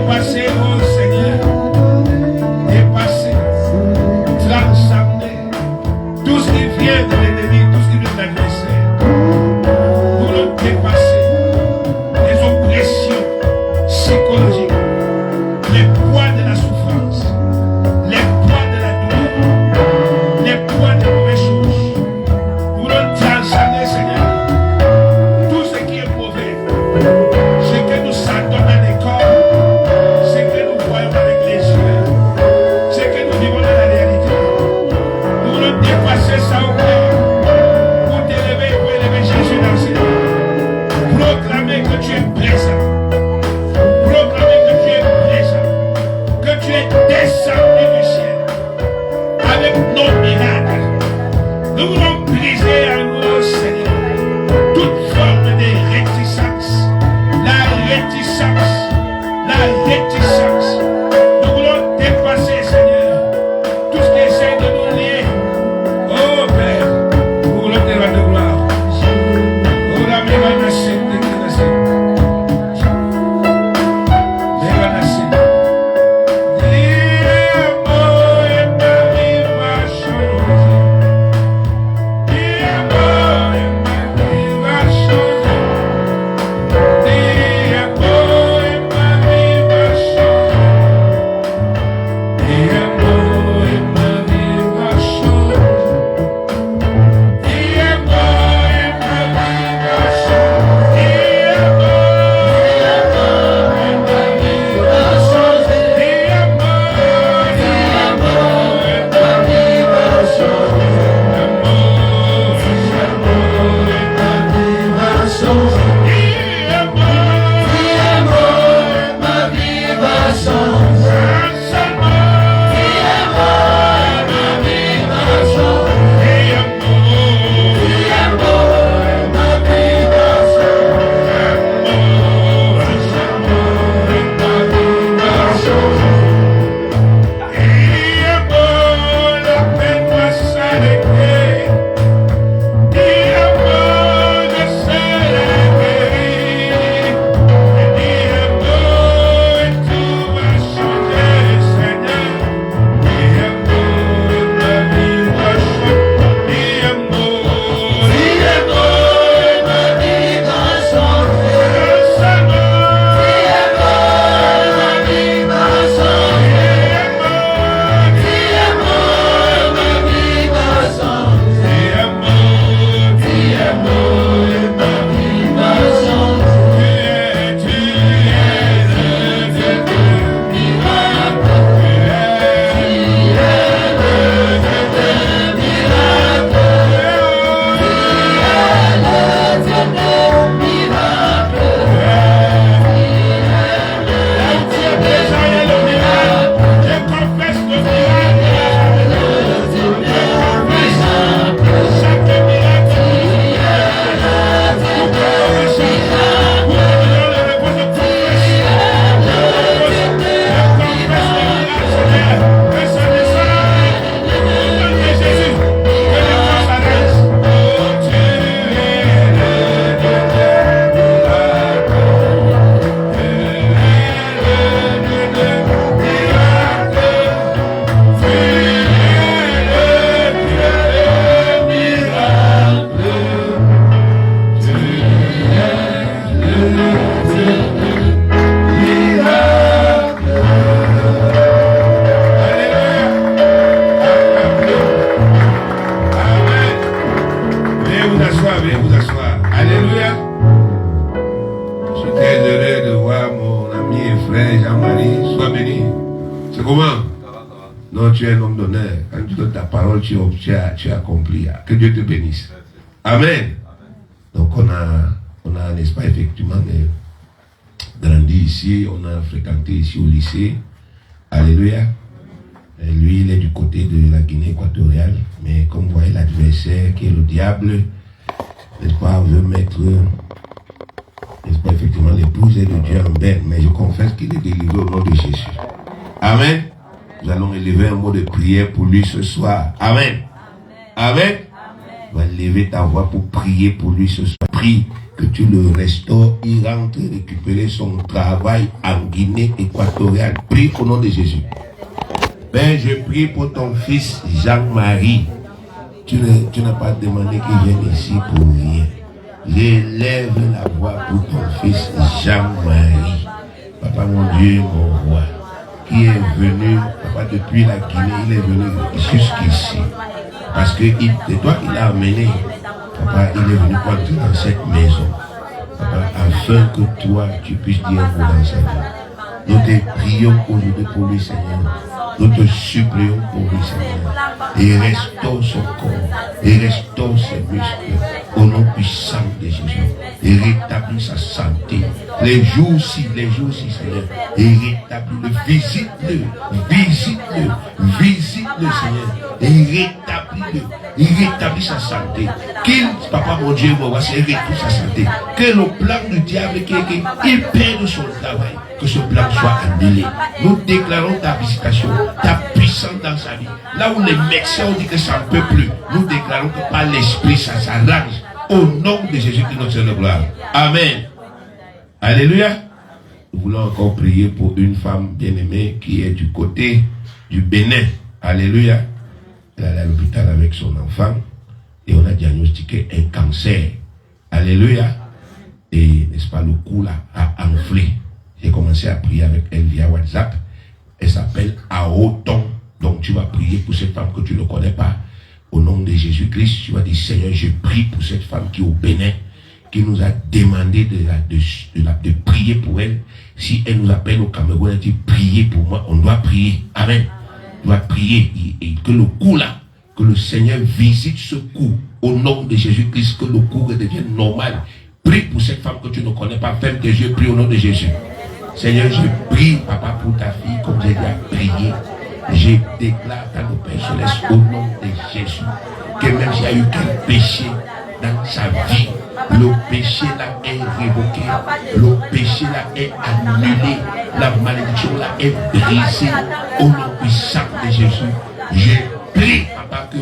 dépasser, oh Seigneur, dépasser, transcender tout ce qui vient de l'ennemi, tout ce qui vient de l'adversaire. Nous voulons dépasser les oppressions psychologiques, les poids de la souffrance, les poids de la douleur, les poids des mauvaises choses. Nous voulons transcender, Seigneur, tout ce qui est mauvais, ce que nous sentons dans les corps, ce que nous voyons avec les yeux, ce que nous vivons dans la réalité. Nous voulons dépasser ça au Père pour t'élever, pour élever Jésus dans le ciel. Proclamer que tu es présent. Proclamer que tu es présent. Que tu es descendu du ciel avec nos miracles. Nous voulons briser en nous, Seigneur, toute forme de réticence. La réticence. La réticence. Nous voulons dépasser, Seigneur, tout ce qui essaie de nous lier. Oh Père, nous voulons te rendre gloire. Oh la mévanacée, déclenacée. Mévanacée. Dis-moi et ma vie va changer. Dis-moi et ma vie va changer. Dis-moi et ma vie va changer. Dis-moi et ma vie va changer. Tu es un homme d'honneur. Quand tu donnes ta parole, tu accomplis. Que Dieu te bénisse. Amen. Donc on a n'est-ce pas, effectivement, grandi ici, on a fréquenté ici au lycée. Alléluia. Et lui, il est du côté de la Guinée équatoriale. Mais comme vous voyez, l'adversaire qui est le diable, n'est-ce pas, veut mettre, n'est-ce pas, effectivement, l'épouse de Dieu en berne. Mais je confesse qu'il est délivré au nom de Jésus. Amen. Nous allons élever un mot de prière pour lui ce soir. Amen. Amen. Amen. Va lever ta voix pour prier pour lui ce soir. Prie. que tu le restaures, il rentre récupérer son travail en Guinée équatoriale. Prie au nom de Jésus. Père, je prie pour ton fils Jean-Marie. Tu n'as pas demandé qu'il vienne ici pour rien. J'élève la voix pour ton fils Jean-Marie. Papa mon Dieu, mon roi, qui est venu, papa, depuis la Guinée, il est venu jusqu'ici. Parce que c'est toi qui l'as amené. Papa, il est venu pour entrer dans cette maison. Papa, afin que toi, tu puisses dire un mot dans sa vie. Nous te prions aujourd'hui pour lui, Seigneur. Nous te supplions pour lui, Seigneur. Et restaure son corps. Et restaure ses muscles. Au nom puissant de Jésus. Et rétablis sa santé. Les jours-ci, Seigneur. Et rétablis-le. Visite-le. Visite-le, Seigneur. Et rétablis-le. Il rétablit sa santé. Qu'il, papa mon Dieu, mon roi, rétablit sa santé. Que le plan du diable, qu'il perde son travail. Que ce plan soit annulé. Nous déclarons ta visitation, ta puissance dans sa vie. Là où les médecins ont dit que ça ne peut plus, nous déclarons que par l'esprit ça s'arrange. Au nom de Jésus-Christ, notre Seigneur de gloire. Amen. Alléluia. Nous voulons encore prier pour une femme bien-aimée qui est du côté du Bénin. Alléluia. Elle est à l'hôpital avec son enfant et on a diagnostiqué un cancer. Alléluia. Et n'est-ce pas, le cou là a enflé. J'ai commencé à prier avec elle via WhatsApp. Elle s'appelle Aoton. Donc tu vas prier pour cette femme que tu ne connais pas. Au nom de Jésus-Christ, tu vas dire, Seigneur, je prie pour cette femme qui est au Bénin, qui nous a demandé de prier pour elle. Si elle nous appelle au Cameroun, elle dit, priez pour moi. On doit prier. Amen. On doit prier. Et que le coup là, que le Seigneur visite ce coup. Au nom de Jésus-Christ, que le coup redevienne normal. Prie pour cette femme que tu ne connais pas. Ferme tes yeux, prie au nom de Jésus. Seigneur, je prie, papa, pour ta fille, comme j'ai déjà prié. Je déclare dans le Père Céleste, au nom de Jésus, que même s'il y a eu quel péché dans sa vie, le péché là est révoqué, le péché là est annulé, la malédiction là est brisée. Au nom puissant de Jésus, je prie, papa, que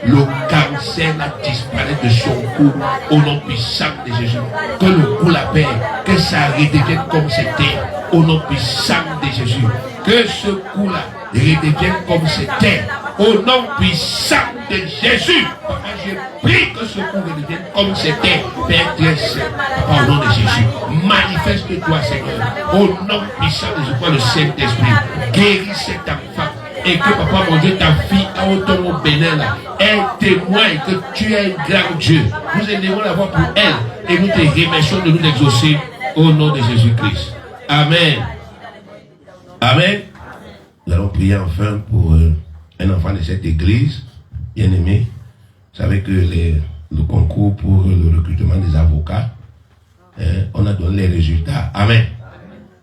le cancer là disparaisse de son cou. Au nom puissant de Jésus, que le cou la paix, que ça redevienne comme c'était. Au nom puissant de Jésus, que ce coup-là redevienne comme c'était. Au nom puissant de Jésus, papa, je prie que ce coup redevienne comme c'était. Père très saint, papa, au nom de Jésus, manifeste-toi, Seigneur. Au nom puissant de Jésus, le Saint-Esprit, guéris cet enfant. Et que, papa, mon Dieu, ta fille, à autant au Bénin, là, elle témoigne que tu es un grand Dieu. Nous élevons la voix pour elle et nous te remercions de nous exaucer au nom de Jésus-Christ. Amen. Amen. Nous allons prier enfin pour un enfant de cette église, bien-aimé. Vous savez que le concours pour le recrutement des avocats, on a donné les résultats. Amen.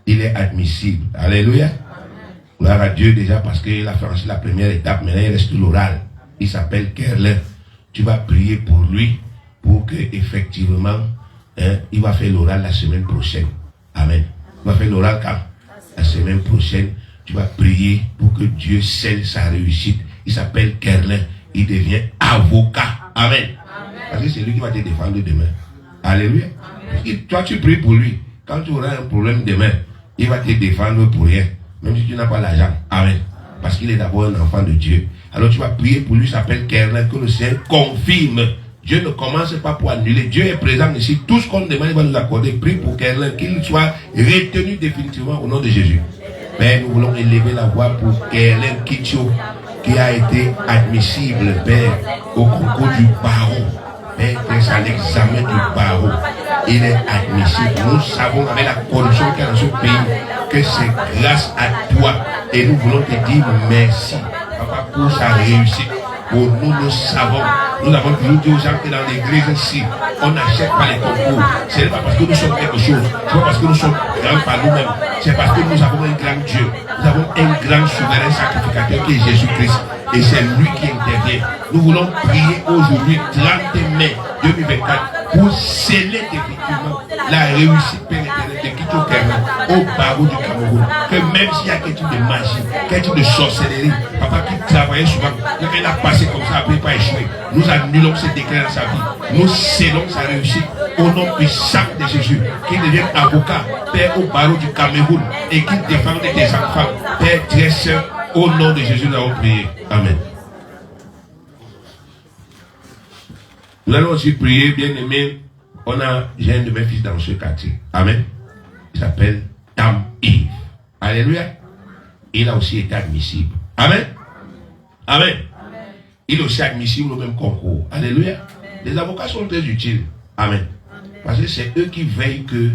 Il est admissible. Alléluia. Gloire à Dieu déjà parce qu'il a franchi la première étape. Maintenant, il reste l'oral. Il s'appelle Kerlin. Tu vas prier pour lui pour que effectivement, il va faire l'oral la semaine prochaine. Amen. Il va faire l'oral quand? La semaine prochaine. Tu vas prier pour que Dieu scelle sa réussite. Il s'appelle Kerlin. Il devient avocat. Amen. Parce que c'est lui qui va te défendre demain. Alléluia. Et toi, tu pries pour lui. Quand tu auras un problème demain, il va te défendre pour rien. Même si tu n'as pas l'argent. Amen. Parce qu'il est d'abord un enfant de Dieu. Alors tu vas prier pour lui, il s'appelle Kerlin, que le Seigneur confirme. Dieu ne commence pas pour annuler. Dieu est présent ici. Tout ce qu'on demande, il va nous accorder. Prie pour Kerlin, qu'il soit retenu définitivement au nom de Jésus. Père, nous voulons élever la voix pour Kerlin Kitcho, qui a été admissible, Père, au concours du barreau. Père, c'est à l'examen du barreau. Il est admissible. Nous savons avec la corruption qu'il y a dans ce pays que c'est grâce à toi. Et nous voulons te dire merci, papa, pour sa réussite. Pour nous savons. Nous avons toujours dit aux gens que dans l'église ici, on n'achète pas les concours. Ce n'est pas parce que nous sommes quelque chose. Ce n'est pas parce que nous sommes grands par nous-mêmes. C'est parce que nous avons un grand Dieu. Nous avons un grand souverain sacrificateur qui est Jésus-Christ. Et c'est lui qui intervient. Nous voulons prier aujourd'hui, 30 mai 2024, pour sceller définitivement la réussite pénétrante de Kitcho Kerlin au barreau du Cameroun. Que même s'il y a quelque type de magie, quelque type de sorcellerie, papa qui travaillait souvent, qu'il a passé comme ça, après pas échoué. Nous annulons ce décret dans sa vie. Nous scellons sa réussite au nom puissant de Jésus, qu'il devienne avocat, Père, au barreau du Cameroun, et qu'il défende tes enfants, Père, très saint, au nom de Jésus, nous avons prié. Amen. Nous allons aussi prier, bien aimé. J'ai un de mes fils dans ce quartier. Amen. Il s'appelle Tam Yves. Alléluia. Il a aussi été admissible. Amen. Amen. Il est aussi admissible au même concours. Alléluia. Les avocats sont très utiles. Amen. Parce que c'est eux qui veillent que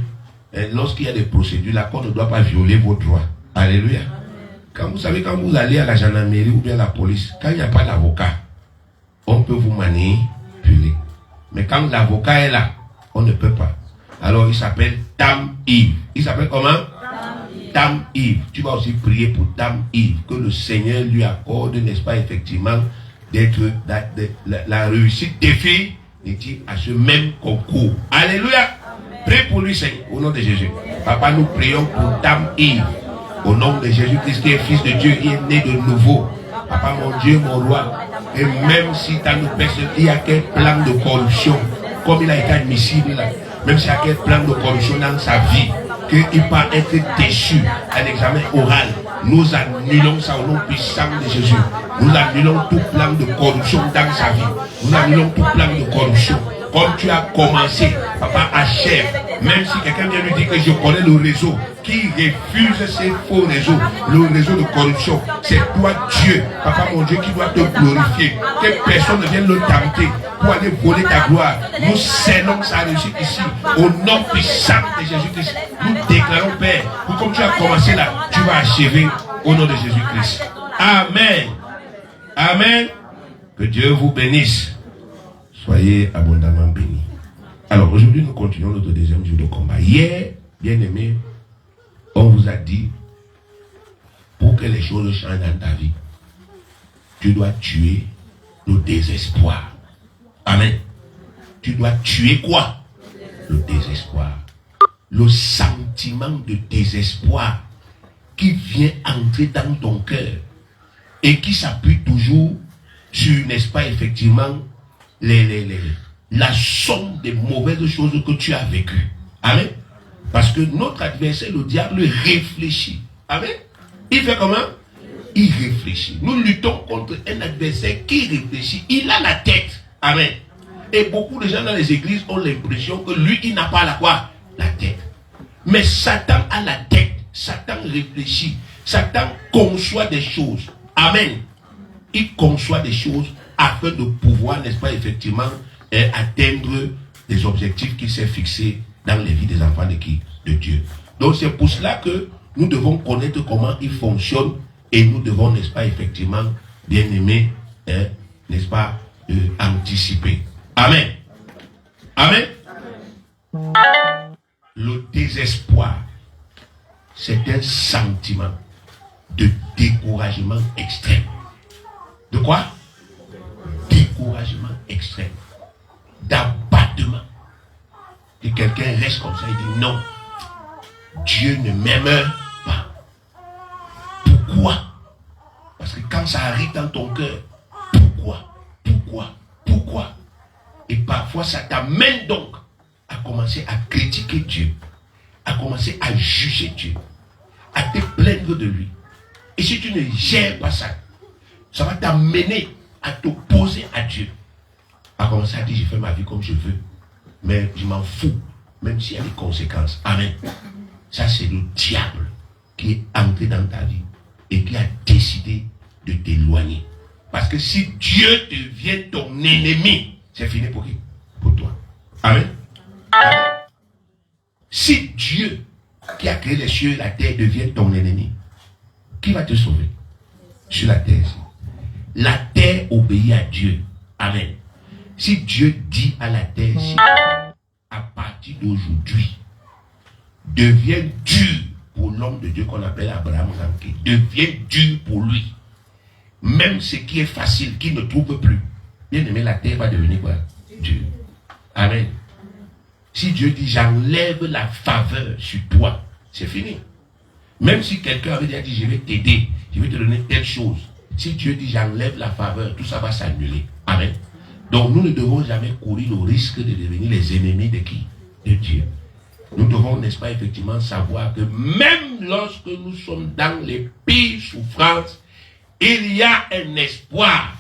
lorsqu'il y a des procédures, la cour ne doit pas violer vos droits. Alléluia. Quand vous savez, quand vous allez à la gendarmerie ou bien à la police, quand il n'y a pas d'avocat, on peut vous manipuler. Mais quand l'avocat est là, on ne peut pas. Alors il s'appelle Tam Yves. Il s'appelle comment? Tam Yves. Tu vas aussi prier pour Tam Yves. Que le Seigneur lui accorde, n'est-ce pas, effectivement, d'être la réussite des filles à ce même concours. Alléluia. Prie pour lui, Seigneur, au nom de Jésus. Papa, nous prions pour Tam Yves. Au nom de Jésus-Christ, qui est fils de Dieu, il est né de nouveau. Papa, mon Dieu, mon roi. Et même si dans nos personnes, il y a quel plan de corruption, comme il a été admissible là, même s'il y a quel plan de corruption dans sa vie, qu'il va être déçu à l'examen oral, nous annulons ça au nom puissant de Jésus. Nous annulons tout plan de corruption dans sa vie. Nous annulons tout plan de corruption. Comme tu as commencé, papa, achève. Même si quelqu'un vient lui dire que je connais le réseau, qui refuse ces faux réseaux, le réseau de corruption, c'est toi Dieu, papa mon Dieu, qui doit te glorifier. Que personne ne vienne le tenter pour aller voler ta gloire. Nous scellons sa réussite ici, au nom puissant de Jésus-Christ. Nous déclarons, Père, que comme tu as commencé là, tu vas achever au nom de Jésus-Christ. Amen. Amen. Que Dieu vous bénisse. Soyez abondamment bénis. Alors aujourd'hui, nous continuons notre deuxième jour de combat. Hier, bien aimé, on vous a dit, pour que les choses changent dans ta vie, tu dois tuer le désespoir. Amen. Tu dois tuer quoi? Le désespoir. Le sentiment de désespoir qui vient entrer dans ton cœur et qui s'appuie toujours sur, n'est-ce pas, effectivement, la somme des mauvaises choses que tu as vécues. Amen. Parce que notre adversaire, le diable, réfléchit. Amen. Il fait comment? Il réfléchit. Nous luttons contre un adversaire qui réfléchit. Il a la tête. Amen. Et beaucoup de gens dans les églises ont l'impression que lui, il n'a pas la quoi? La tête. Mais Satan a la tête. Satan réfléchit. Satan conçoit des choses. Amen. Il conçoit des choses afin de pouvoir, n'est-ce pas, effectivement, atteindre des objectifs qu'il s'est fixés dans les vies des enfants de qui? De Dieu. Donc c'est pour cela que nous devons connaître comment il fonctionne et nous devons, n'est-ce pas, effectivement, bien aimer, n'est-ce pas, anticiper. Amen. Amen. Le désespoir, c'est un sentiment de découragement extrême. De quoi? Découragement extrême. D'abattement. Et quelqu'un reste comme ça, il dit non. Dieu ne m'aime pas. Pourquoi? Parce que quand ça arrive dans ton cœur, pourquoi? Et parfois ça t'amène donc à commencer à critiquer Dieu, à commencer à juger Dieu, à te plaindre de lui. Et si tu ne gères pas ça, ça va t'amener à t'opposer à Dieu. À commencer à dire, je fais ma vie comme je veux, mais je m'en fous, même s'il y a des conséquences. Amen. Ça, c'est le diable qui est entré dans ta vie et qui a décidé de t'éloigner. Parce que si Dieu devient ton ennemi, c'est fini pour qui? Pour toi. Amen. Amen. Si Dieu, qui a créé les cieux et la terre, devient ton ennemi, qui va te sauver? Sur la terre. La terre obéit à Dieu. Amen. Si Dieu dit à la terre, si à partir d'aujourd'hui, devient dur pour l'homme de Dieu qu'on appelle Abraham, devient dur pour lui. Même ce qui est facile, qui ne trouve plus. Bien aimé, la terre va devenir quoi? Dieu. Amen. Si Dieu dit, j'enlève la faveur sur toi, c'est fini. Même si quelqu'un avait déjà dit, je vais t'aider, je vais te donner telle chose. Si Dieu dit, j'enlève la faveur, tout ça va s'annuler. Amen. Donc nous ne devons jamais courir le risque de devenir les ennemis de qui? de Dieu. Nous devons, n'est-ce pas, effectivement, savoir que même lorsque nous sommes dans les pires souffrances, il y a un espoir.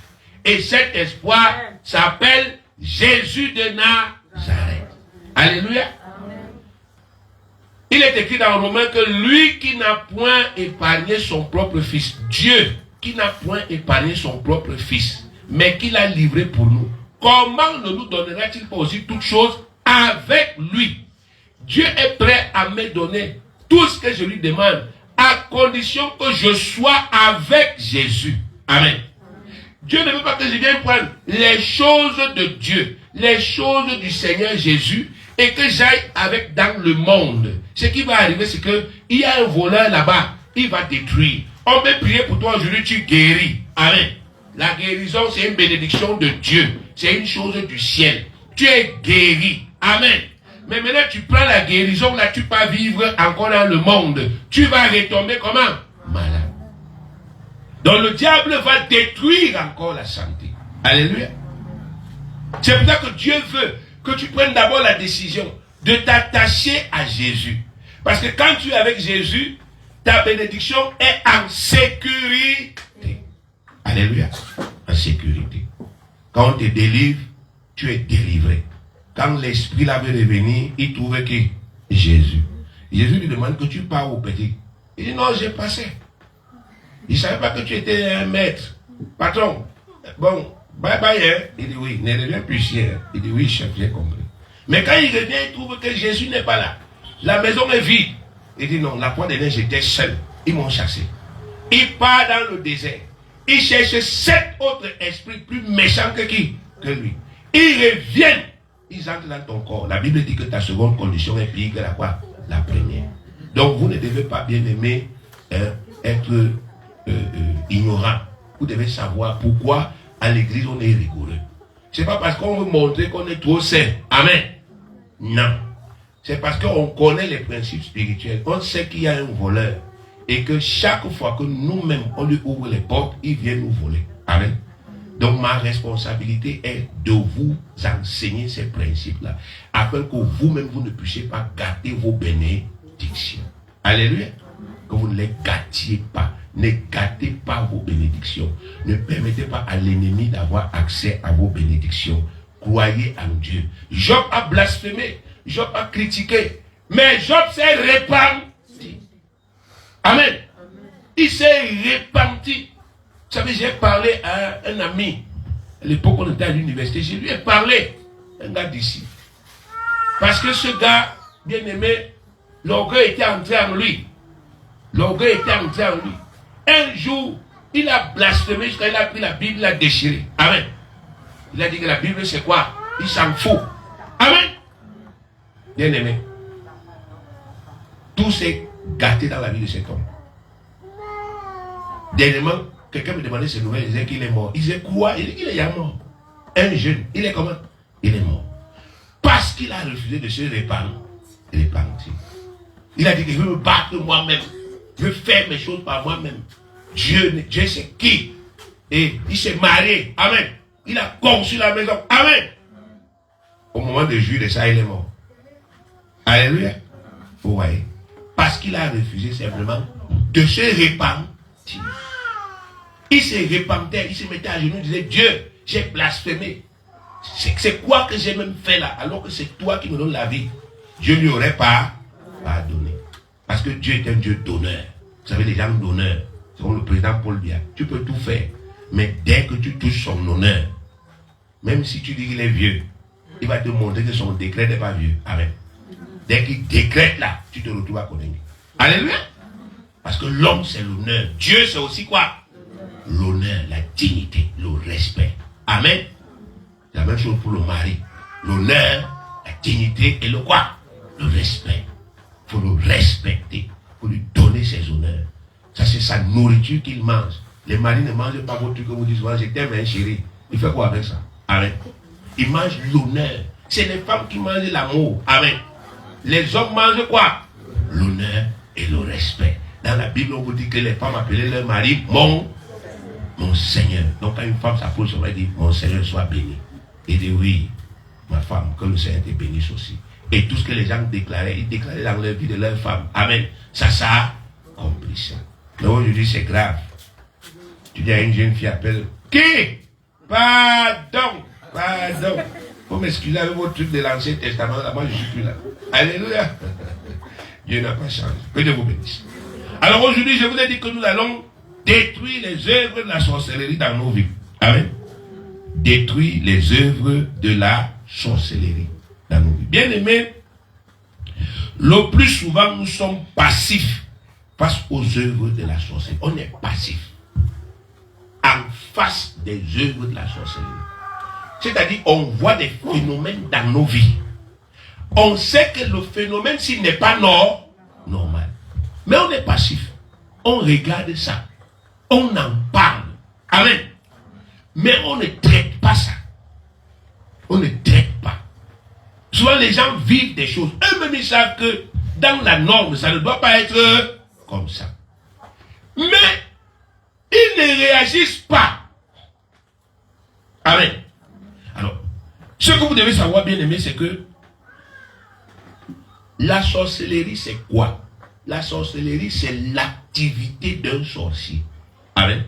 Et cet espoir s'appelle Jésus de Nazareth. Alléluia. Il est écrit dans Romains que lui qui n'a point épargné son propre fils, Dieu qui n'a point épargné son propre fils, mais qui l'a livré pour nous, comment ne nous donnera-t-il pas aussi toutes choses avec lui? Dieu est prêt à me donner tout ce que je lui demande, à condition que je sois avec Jésus. Amen. Dieu ne veut pas que je vienne prendre les choses de Dieu, les choses du Seigneur Jésus, et que j'aille avec dans le monde. Ce qui va arriver, c'est que il y a un voleur là-bas, il va détruire. On peut prier pour toi aujourd'hui, tu guéris. Amen. La guérison, c'est une bénédiction de Dieu. C'est une chose du ciel. Tu es guéri. Amen. Mais maintenant, tu prends la guérison, là, tu ne vas pas vivre encore dans le monde. Tu vas retomber comment? Malade. Donc le diable va détruire encore la santé. Alléluia. C'est pour ça que Dieu veut que tu prennes d'abord la décision de t'attacher à Jésus. Parce que quand tu es avec Jésus, ta bénédiction est en sécurité. Alléluia. En sécurité. Quand on te délivre, tu es délivré. Quand l'esprit là veut revenir, il trouve qui? Jésus. Jésus lui demande que tu pars au petit. Il dit non, j'ai passé. Il ne savait pas que tu étais un maître. Patron, bon, bye bye. Hein? Il dit oui, ne reviens plus ici. Hein? Il dit oui, chef, j'ai compris. Mais quand il revient, il trouve que Jésus n'est pas là. La maison est vide. Il dit non, la fois dernière, j'étais seul. Ils m'ont chassé. Il part dans le désert. Il cherche 7 autres esprits plus méchants que qui? Que lui. Ils reviennent. Ils entrent dans ton corps. La Bible dit que ta seconde condition est pire que la quoi? La première. Donc vous ne devez pas, bien aimé, être ignorant. Vous devez savoir pourquoi à l'église on est rigoureux. C'est pas parce qu'on veut montrer qu'on est trop saint. Amen. Non. C'est parce qu'on connaît les principes spirituels. On sait qu'il y a un voleur. Et que chaque fois que nous-mêmes on lui ouvre les portes, il vient nous voler. Amen. Donc ma responsabilité est de vous enseigner ces principes-là, afin que vous-même vous ne puissiez pas gâter vos bénédictions. Alléluia. Que vous ne les gâtiez pas. Ne gâtez pas vos bénédictions. Ne permettez pas à l'ennemi d'avoir accès à vos bénédictions. Croyez en Dieu. Job a blasphémé. Job a critiqué. Mais Job s'est repenti. Amen. Il s'est repenti. Vous savez, j'ai parlé à un ami. À l'époque, on était à l'université. Je lui ai parlé. Un gars d'ici. Parce que ce gars, bien aimé, l'orgueil était entré en lui. L'orgueil était entré en lui. Un jour, il a blasphémé jusqu'à il a pris la Bible, il l'a déchirée. Amen. Il a dit que la Bible, c'est quoi? Il s'en fout. Amen. Bien aimé. Tout s'est gâté dans la vie de cet homme. Dernièrement, quelqu'un me demandait ses nouvelles, il disait qu'il est mort. Il disait quoi? Il dit qu'il est mort. Un jeune, il est comment? Il est mort. Parce qu'il a refusé de se repentir. Il a dit que je veux me battre moi-même. Je veux faire mes choses par moi-même. Dieu c'est qui? Et il s'est marié. Amen. Il a conçu la maison. Amen. Au moment de juger de ça, il est mort. Alléluia. Vous voyez? Parce qu'il a refusé simplement de se repentir. Il se repentait, il se mettait à genoux, il disait Dieu, j'ai blasphémé. C'est quoi que j'ai même fait là? Alors que c'est toi qui me donnes la vie. Dieu ne lui aurait pas pardonné. Parce que Dieu est un Dieu d'honneur. Vous savez, les gens d'honneur, c'est comme le président Paul Biya. Tu peux tout faire. Mais dès que tu touches son honneur, même si tu dis qu'il est vieux, il va te montrer que son décret n'est pas vieux. Amen. Dès qu'il décrète là, tu te retrouves à connaître. Alléluia. Parce que l'homme, c'est l'honneur. Dieu, c'est aussi quoi? L'honneur, la dignité, le respect. Amen. C'est la même chose pour le mari. L'honneur, la dignité et le quoi? Le respect. Il faut le respecter. Il faut lui donner ses honneurs. Ça, c'est sa nourriture qu'il mange. Les maris ne mangent pas votre truc que vous dites, je t'aime, hein, chérie. Il fait quoi avec ça? Amen. Il mange l'honneur. C'est les femmes qui mangent l'amour. Amen. Les hommes mangent quoi? L'honneur et le respect. Dans la Bible, on vous dit que les femmes appelaient leur mari mon Seigneur. Donc quand une femme s'approche, on va dire mon Seigneur soit béni. Il dit oui, ma femme, que le Seigneur te bénisse aussi. Et tout ce que les gens déclaraient, ils déclaraient dans leur vie de leur femme. Amen. Ça accomplissait. Mais aujourd'hui, c'est grave. Tu dis à une jeune fille, appelle. Qui? Pardon. Faut m'excuser avec votre truc de l'Ancien Testament. Là, moi, je ne suis plus là. Alléluia. Dieu n'a pas changé. Que Dieu vous bénisse. Alors aujourd'hui, je vous ai dit que nous allons détruire les œuvres de la sorcellerie dans nos vies. Amen. Détruire les œuvres de la sorcellerie dans nos vies. Bien aimés, le plus souvent, nous sommes passifs face aux œuvres de la sorcellerie. On est passif en face des œuvres de la sorcellerie. C'est-à-dire, on voit des phénomènes dans nos vies. On sait que le phénomène, s'il n'est pas normal. Mais on est passif. On regarde ça. On en parle. Amen. Mais on ne traite pas ça. On ne traite pas. Souvent, les gens vivent des choses. Eux-mêmes, ils savent que dans la norme, ça ne doit pas être comme ça. Mais ils ne réagissent pas. Amen. Alors, ce que vous devez savoir, bien aimé, c'est que la sorcellerie, c'est quoi? La sorcellerie, c'est l'activité d'un sorcier. Amen.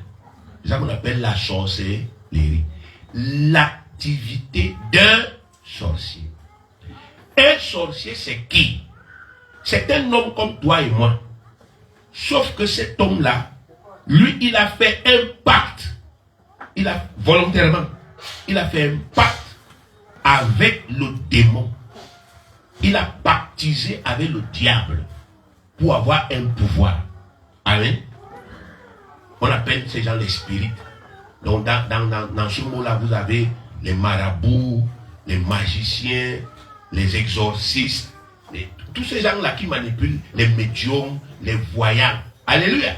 C'est ça qu'on appelle la sorcellerie. L'activité d'un sorcier. Un sorcier, c'est qui? C'est un homme comme toi et moi. Sauf que cet homme-là, lui, il a fait un pacte. Volontairement, il a fait un pacte avec le démon. Il a pactisé avec le diable pour avoir un pouvoir. Amen. On appelle ces gens les spirites. Donc dans ce mot-là, vous avez les marabouts, les magiciens, les exorcistes, tous ces gens-là qui manipulent les médiums, les voyants. Alléluia.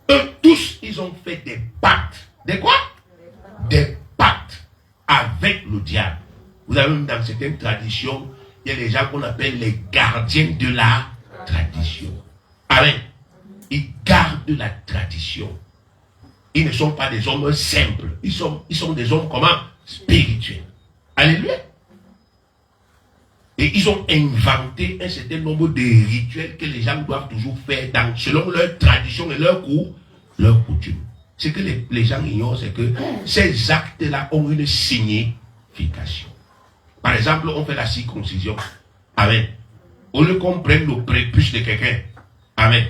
Eux tous, ils ont fait des pactes. Des quoi? Des pactes avec le diable. Vous avez même dans certaines traditions, il y a des gens qu'on appelle les gardiens de la tradition. Amen. Ils gardent la tradition. Ils ne sont pas des hommes simples. Ils sont des hommes comment? Spirituels. Alléluia. Et ils ont inventé un certain nombre de rituels que les gens doivent toujours faire selon leur tradition et leur coutume. Ce que les gens ignorent, c'est que ces actes-là ont une signification. Par exemple, on fait la circoncision. Amen. Au lieu qu'on prenne le prépuce de quelqu'un. Amen.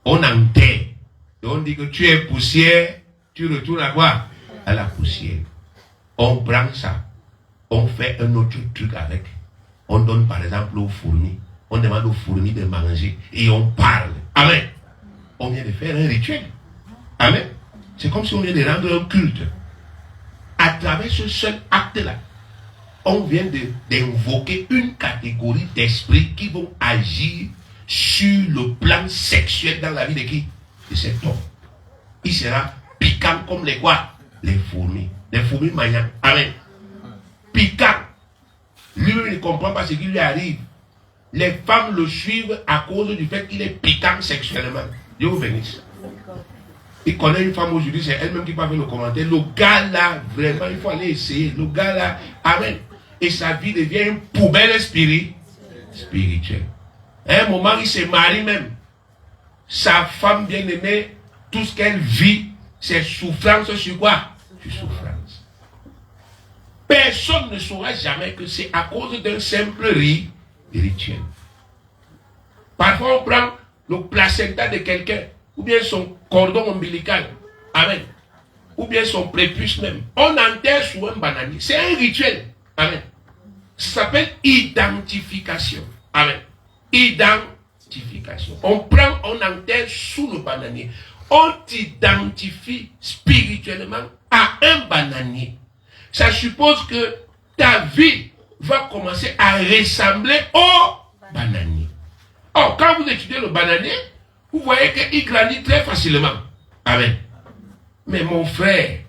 On enterre. Et on dit que tu es poussière, tu retournes à quoi? À la poussière. On prend ça. On fait un autre truc avec. On donne par exemple aux fourmis. On demande aux fourmis de manger. Et on parle. Amen. On vient de faire un rituel. Amen. C'est comme si on vient de rendre un culte. À travers ce seul acte-là, on vient d'invoquer une catégorie d'esprits qui vont agir sur le plan sexuel dans la vie de qui? De cet homme. Il sera piquant comme les quoi? Les fourmis. Les fourmis maniants. Amen. Piquant. Lui-même ne comprend pas ce qui lui arrive. Les femmes le suivent à cause du fait qu'il est piquant sexuellement. Dieu vous bénisse. Il connaît une femme aujourd'hui, c'est elle-même qui va faire le commentaire. Le gars là, vraiment, il faut aller essayer. Le gars là, amen. Et sa vie devient une poubelle spirituelle. À un moment, il se marie même. Sa femme bien-aimée, tout ce qu'elle vit, c'est souffrance sur quoi? Sur souffrance. Personne ne saura jamais que c'est à cause d'un simple rituel. Parfois, on prend le placenta de quelqu'un, ou bien son cordon ombilical. Amen. Ou bien son prépuce même. On enterre sous un bananier. C'est un rituel. Amen. Ça s'appelle identification. Amen. Identification. On prend, on enterre sous le bananier. On t'identifie spirituellement à un bananier. Ça suppose que ta vie va commencer à ressembler au bananier. Or, quand vous étudiez le bananier, vous voyez qu'il grandit très facilement. Amen. Mais mon frère,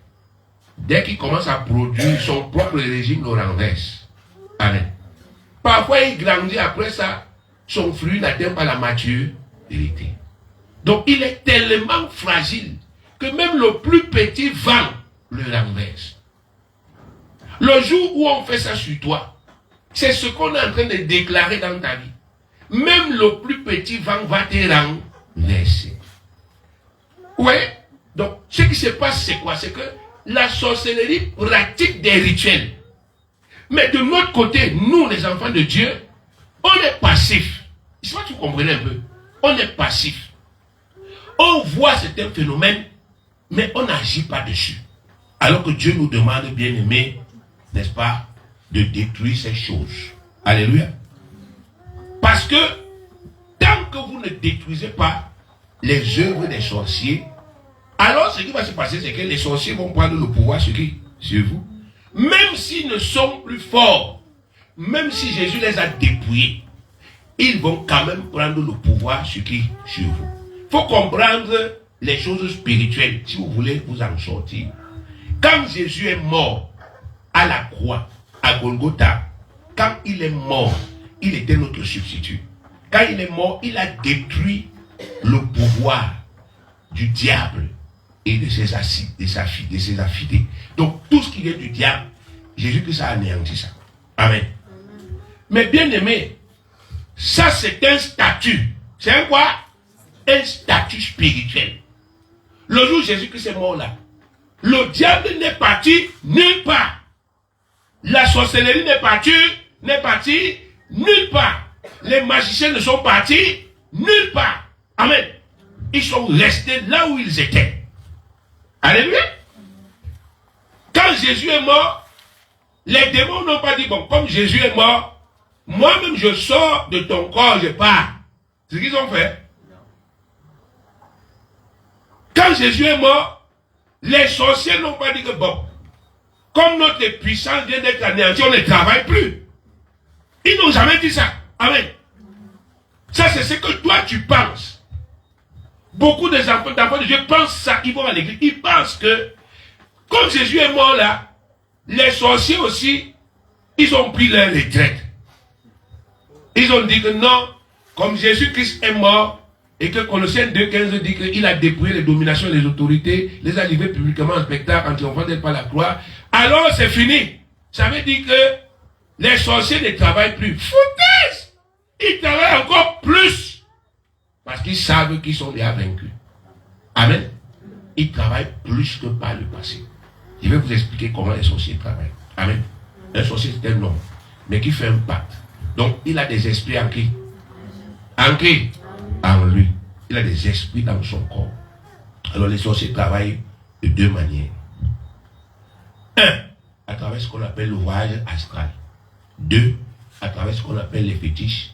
dès qu'il commence à produire, son propre régime le renverse. Amen. Parfois, il grandit après ça, son fruit n'atteint pas la maturité. Donc, il est tellement fragile que même le plus petit vent le renverse. Le jour où on fait ça sur toi, C'est ce qu'on est en train de déclarer dans ta vie. Même le plus petit vent va te renverser. Ouais. Donc, ce qui se passe, c'est quoi? C'est que la sorcellerie pratique des rituels. Mais de notre côté, nous, les enfants de Dieu, on est passifs. Je sais pas si vous comprenez un peu. On est passif. On voit certains phénomènes, mais on n'agit pas dessus. Alors que Dieu nous demande, bien aimé, n'est-ce pas, de détruire ces choses. Alléluia. Parce que tant que vous ne détruisez pas les œuvres des sorciers, alors ce qui va se passer, c'est que les sorciers vont prendre le pouvoir sur qui? Sur vous. Même s'ils ne sont plus forts, même si Jésus les a dépouillés, ils vont quand même prendre le pouvoir sur qui? Sur vous. Il faut comprendre les choses spirituelles si vous voulez vous en sortir. Quand Jésus est mort à la croix, à Golgotha, quand il est mort, il était notre substitut. Quand il est mort, il a détruit le pouvoir du diable et de ses affidés. Donc tout ce qui vient du diable, Jésus-Christ a anéanti ça. Amen. Mais bien aimé, ça c'est un statut. C'est un quoi? Un statut spirituel. Le jour où Jésus-Christ est mort là, le diable n'est parti nulle part. La sorcellerie n'est partie nulle part. Les magiciens ne sont partis nulle part. Amen. Ils sont restés là où ils étaient. Alléluia. Quand Jésus est mort, les démons n'ont pas dit, bon, comme Jésus est mort, moi-même je sors de ton corps, je pars. C'est ce qu'ils ont fait. Quand Jésus est mort, les sorciers n'ont pas dit que bon, comme notre puissance vient d'être anéantie, on ne travaille plus. Ils n'ont jamais dit ça. Amen. Ça, c'est ce que toi tu penses. Beaucoup des enfants de Dieu pensent ça, ils vont à l'église. Ils pensent que, comme Jésus est mort là, les sorciers aussi, ils ont pris leur retraite. Ils ont dit que non, comme Jésus-Christ est mort, et que Colossiens 2,15 dit qu'il a dépouillé les dominations et les autorités, les a livrés publiquement en spectacle en triomphant d'être par la croix, alors c'est fini. Ça veut dire que les sorciers ne travaillent plus. Foutaise! Ils travaillent encore plus. Parce qu'ils savent qu'ils sont déjà vaincus. Amen. Ils travaillent plus que par le passé. Je vais vous expliquer comment les sorciers travaillent. Amen. Un sorcier c'est un homme, mais qui fait un pacte. Donc il a des esprits en qui? En qui? En lui. Il a des esprits dans son corps. Alors les sorciers travaillent de deux manières. Un, à travers ce qu'on appelle le voyage astral. Deux, à travers ce qu'on appelle les fétiches.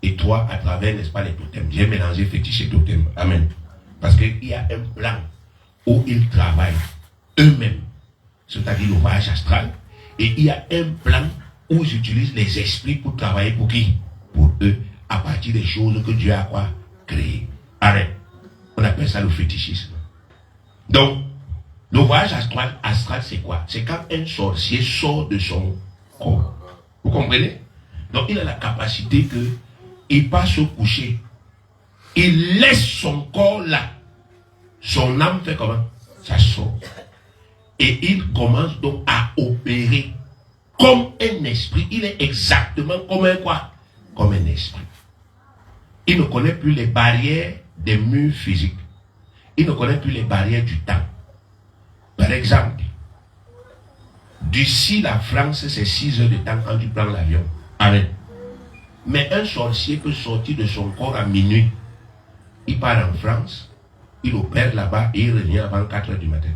Et trois, à travers, n'est-ce pas, les totems. J'ai mélangé fétiches et totems. Amen. Parce qu'il y a un plan où ils travaillent eux-mêmes. C'est-à-dire le voyage astral. Et il y a un plan où ils utilisent les esprits pour travailler pour qui? Pour eux. À partir des choses que Dieu a quoi? Créées. Amen. On appelle ça le fétichisme. Donc, le voyage astral c'est quoi? C'est quand un sorcier sort de son corps. Vous comprenez? Donc, il a la capacité que il part se coucher. Il laisse son corps là. Son âme fait comment? Ça sort. Et il commence donc à opérer comme un esprit. Il est exactement comme un quoi? Comme un esprit. Il ne connaît plus les barrières des murs physiques. Il ne connaît plus les barrières du temps. Par exemple, d'ici la France, c'est 6 heures de temps quand tu prends l'avion. Amen. Mais un sorcier peut sortir de son corps à minuit. Il part en France, il opère là-bas et il revient avant 4 heures du matin.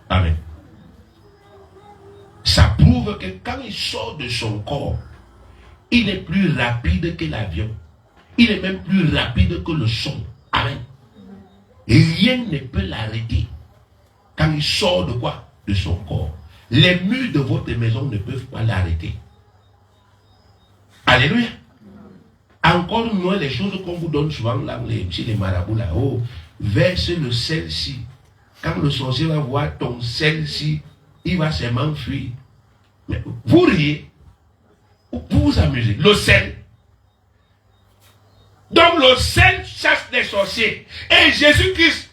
Amen. Ça prouve que quand il sort de son corps, il est plus rapide que l'avion. Il est même plus rapide que le son. Amen. Et rien ne peut l'arrêter. Quand il sort de quoi? De son corps. Les murs de votre maison ne peuvent pas l'arrêter. Alléluia. Encore moins les choses qu'on vous donne souvent là, chez les marabouts là. Oh, verse le sel-ci. Quand le sorcier va voir ton sel-ci, il va seulement fuir. Mais vous riez. Vous vous amusez. Le sel. Donc le sel chasse les sorciers. Et Jésus-Christ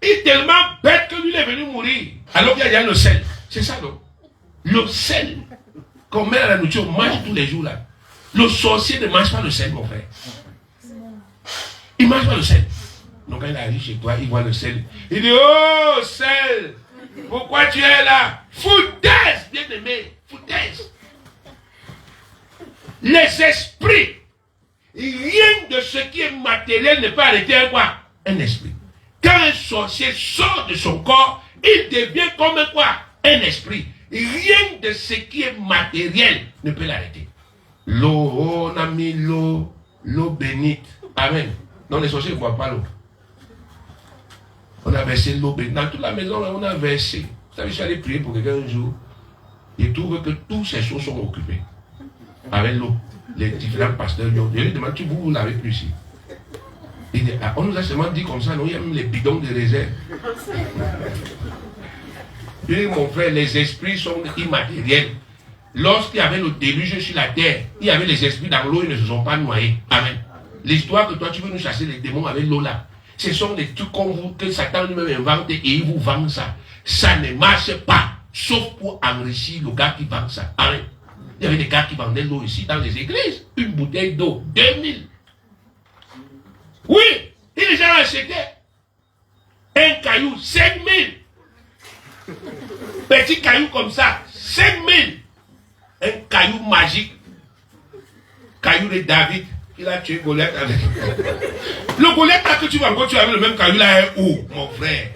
est tellement bête que lui est venu mourir. Alors qu'il y a le sel. C'est ça non? Le sel qu'on met à la nourriture, on mange tous les jours là. Le sorcier ne mange pas le sel, mon frère. Il ne mange pas le sel. Donc quand il arrive chez toi, il voit le sel. Il dit, oh, sel, pourquoi tu es là? Foutaise, bien aimé, foutaise. Les esprits, rien de ce qui est matériel ne peut arrêter un quoi? Un esprit. Quand un sorcier sort de son corps, il devient comme un quoi? Un esprit. Rien de ce qui est matériel ne peut l'arrêter. L'eau, on a mis l'eau bénite. Amen. Non, les sorciers ne boivent pas l'eau. On a versé l'eau bénite. Dans toute la maison, on a versé. Vous savez, je suis allé prier pour quelqu'un un jour. Il trouve que tous ces choses sont occupées. Avec l'eau. Les différents pasteurs, je lui demande, vous l'avez plus ici. Il dit, ah, on nous a seulement dit comme ça, non, il y a même les bidons de réserve. Je dis, mon frère, les esprits sont immatériels. Lorsqu'il y avait le déluge sur la terre, il y avait les esprits dans l'eau, ils ne se sont pas noyés. Amen. L'histoire que toi, tu veux nous chasser les démons avec l'eau là, ce sont des trucs que Satan lui-même invente et il vous vend ça. Ça ne marche pas, sauf pour enrichir le gars qui vend ça. Amen. Il y avait des gars qui vendaient l'eau ici dans les églises. Une bouteille d'eau, 2000. Oui, ils ont acheté un caillou, 5000. Petit caillou comme ça, 5000. Un caillou magique. Caillou de David. Il a tué Goliath avec. Le Goliath là que tu vas encore, tu as le même caillou là est où, mon frère?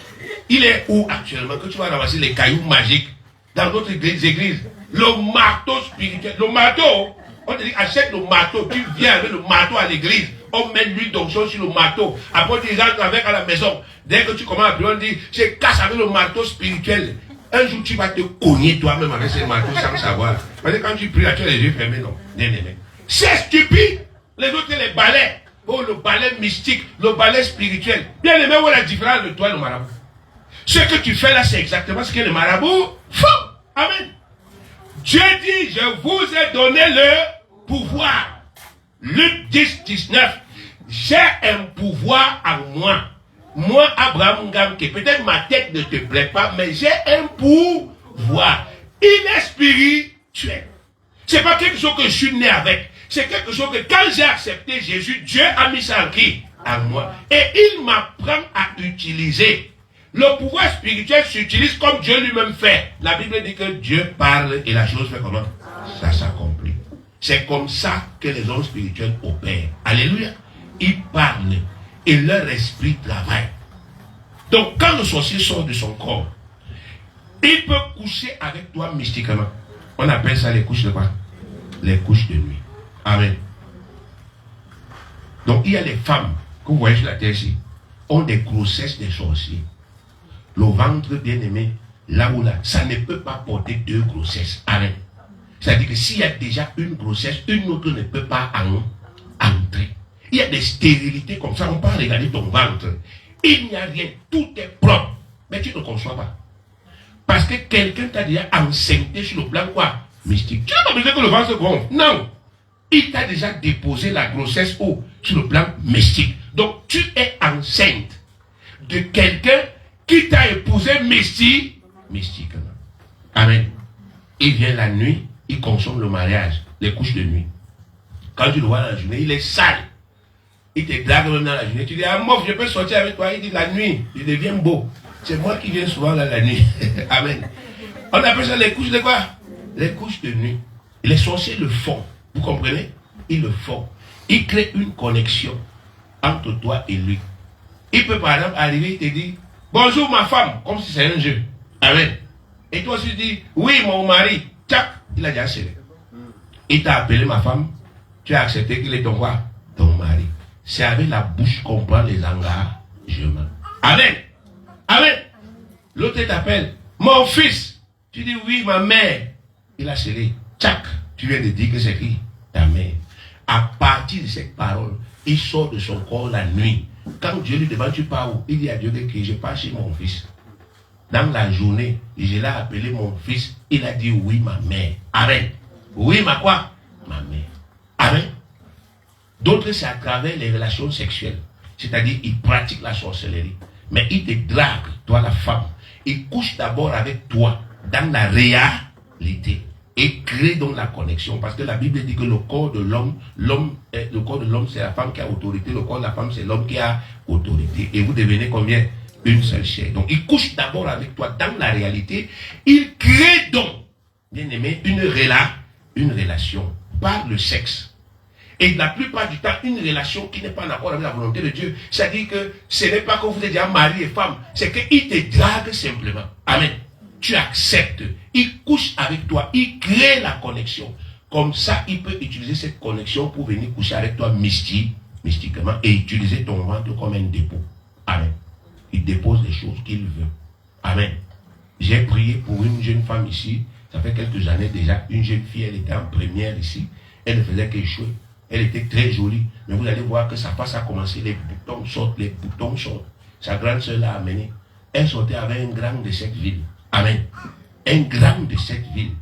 Il est où actuellement que tu vas ramasser les cailloux magiques dans d'autres églises? Le marteau spirituel. Le marteau, on te dit achète le marteau. Tu viens avec le marteau à l'église. On met l'huile d'onction sur le marteau. Après tu rentres avec à la maison. Dès que tu commences à prier, on dit je casse avec le marteau spirituel. Un jour tu vas te cogner toi-même avec ce marteau sans savoir. Parce que quand tu pries, tu as les yeux fermés, non. C'est stupide. Les autres, les balais. Oh, le balai mystique, le balai spirituel. Bien aimé, où est la différence de toi et le marabout? Ce que tu fais là, c'est exactement ce que le marabout font. Amen. Dieu dit, je vous ai donné le pouvoir. Luc 10, 19. J'ai un pouvoir en moi. Moi, Abraham Gamke, peut-être ma tête ne te plaît pas, mais j'ai un pouvoir. Il est spirituel. C'est pas quelque chose que je suis né avec. C'est quelque chose que quand j'ai accepté Jésus, Dieu a mis ça en qui? En moi. Et il m'apprend à utiliser. Le pouvoir spirituel s'utilise comme Dieu lui-même fait. La Bible dit que Dieu parle et la chose fait comment? Ça s'accomplit. C'est comme ça que les hommes spirituels opèrent. Alléluia. Ils parlent et leur esprit travaille. Donc quand le sorcier sort de son corps, il peut coucher avec toi mystiquement. On appelle ça les couches de quoi? Les couches de nuit. Amen. Donc il y a les femmes que vous voyez sur la terre ici, ont des grossesses des sorciers. Le ventre bien aimé, là où là, ça ne peut pas porter deux grossesses. Amen. C'est-à-dire que s'il y a déjà une grossesse, une autre ne peut pas entrer. Il y a des stérilités comme ça, on peut regarder ton ventre. Il n'y a rien, tout est propre. Mais tu ne conçois pas. Parce que quelqu'un t'a déjà enceinté sur le plan quoi? Mystique. Tu n'as pas besoin que le ventre gonfle. Non. Il t'a déjà déposé la grossesse sur le plan mystique. Donc tu es enceinte de quelqu'un qui t'a épousé mystiquement. Amen. Il vient la nuit, il consomme le mariage, les couches de nuit. Quand tu le vois dans la journée, il est sale. Il te drague même dans la journée. Tu dis, ah moi, je peux sortir avec toi. Il dit, la nuit, il devient beau. C'est moi qui viens souvent là la nuit. Amen. On appelle ça les couches de quoi? Les couches de nuit. Les sorciers le font. Vous comprenez? Ils le font. Ils créent une connexion entre toi et lui. Il peut par exemple arriver et te dire, bonjour ma femme, comme si c'est un jeu. Amen. Et toi aussi tu dis, oui mon mari. Tac, il a déjà scellé. Il t'a appelé ma femme. Tu as accepté qu'il est ton quoi? Ton mari. C'est avec la bouche qu'on prend les engagements. Amen. Amen. L'autre t'appelle, mon fils. Tu dis oui ma mère. Il a scellé. Tac, tu viens de dire que c'est qui? Ta mère. À partir de cette parole, il sort de son corps la nuit. Quand Dieu lui demande tu pars où? Il dit à Dieu que je pars chez mon fils. Dans la journée, je l'ai appelé mon fils. Il a dit oui ma mère. Amen. Oui ma quoi? Ma mère. Amen. D'autres c'est à travers les relations sexuelles. C'est-à-dire ils pratiquent la sorcellerie. Mais ils te draguent, toi la femme. Ils couchent d'abord avec toi dans la réalité. et crée donc la connexion. Parce que la Bible dit que le corps de l'homme, le corps de l'homme c'est la femme qui a autorité, le corps de la femme c'est l'homme qui a autorité. Et vous devenez combien? Une seule chair. Donc il couche d'abord avec toi dans la réalité. Il crée donc, bien aimé, une relation par le sexe. Et la plupart du temps, une relation qui n'est pas en accord avec la volonté de Dieu. C'est-à-dire que ce n'est pas que vous êtes déjà mari et femme, c'est qu'il te drague simplement. Amen. Tu acceptes. Il couche avec toi. Il crée la connexion. Comme ça, il peut utiliser cette connexion pour venir coucher avec toi mystiquement et utiliser ton ventre comme un dépôt. Amen. Il dépose les choses qu'il veut. Amen. J'ai prié pour une jeune femme ici. Ça fait quelques années déjà. Une jeune fille, elle était en première ici. Elle ne faisait qu'échouer. Elle était très jolie. Mais vous allez voir que sa face a commencé. Les boutons sortent, les boutons sortent. Sa grande soeur l'a amenée. Elle sortait avec un grand de cette ville. Amen. Un grand de cette ville.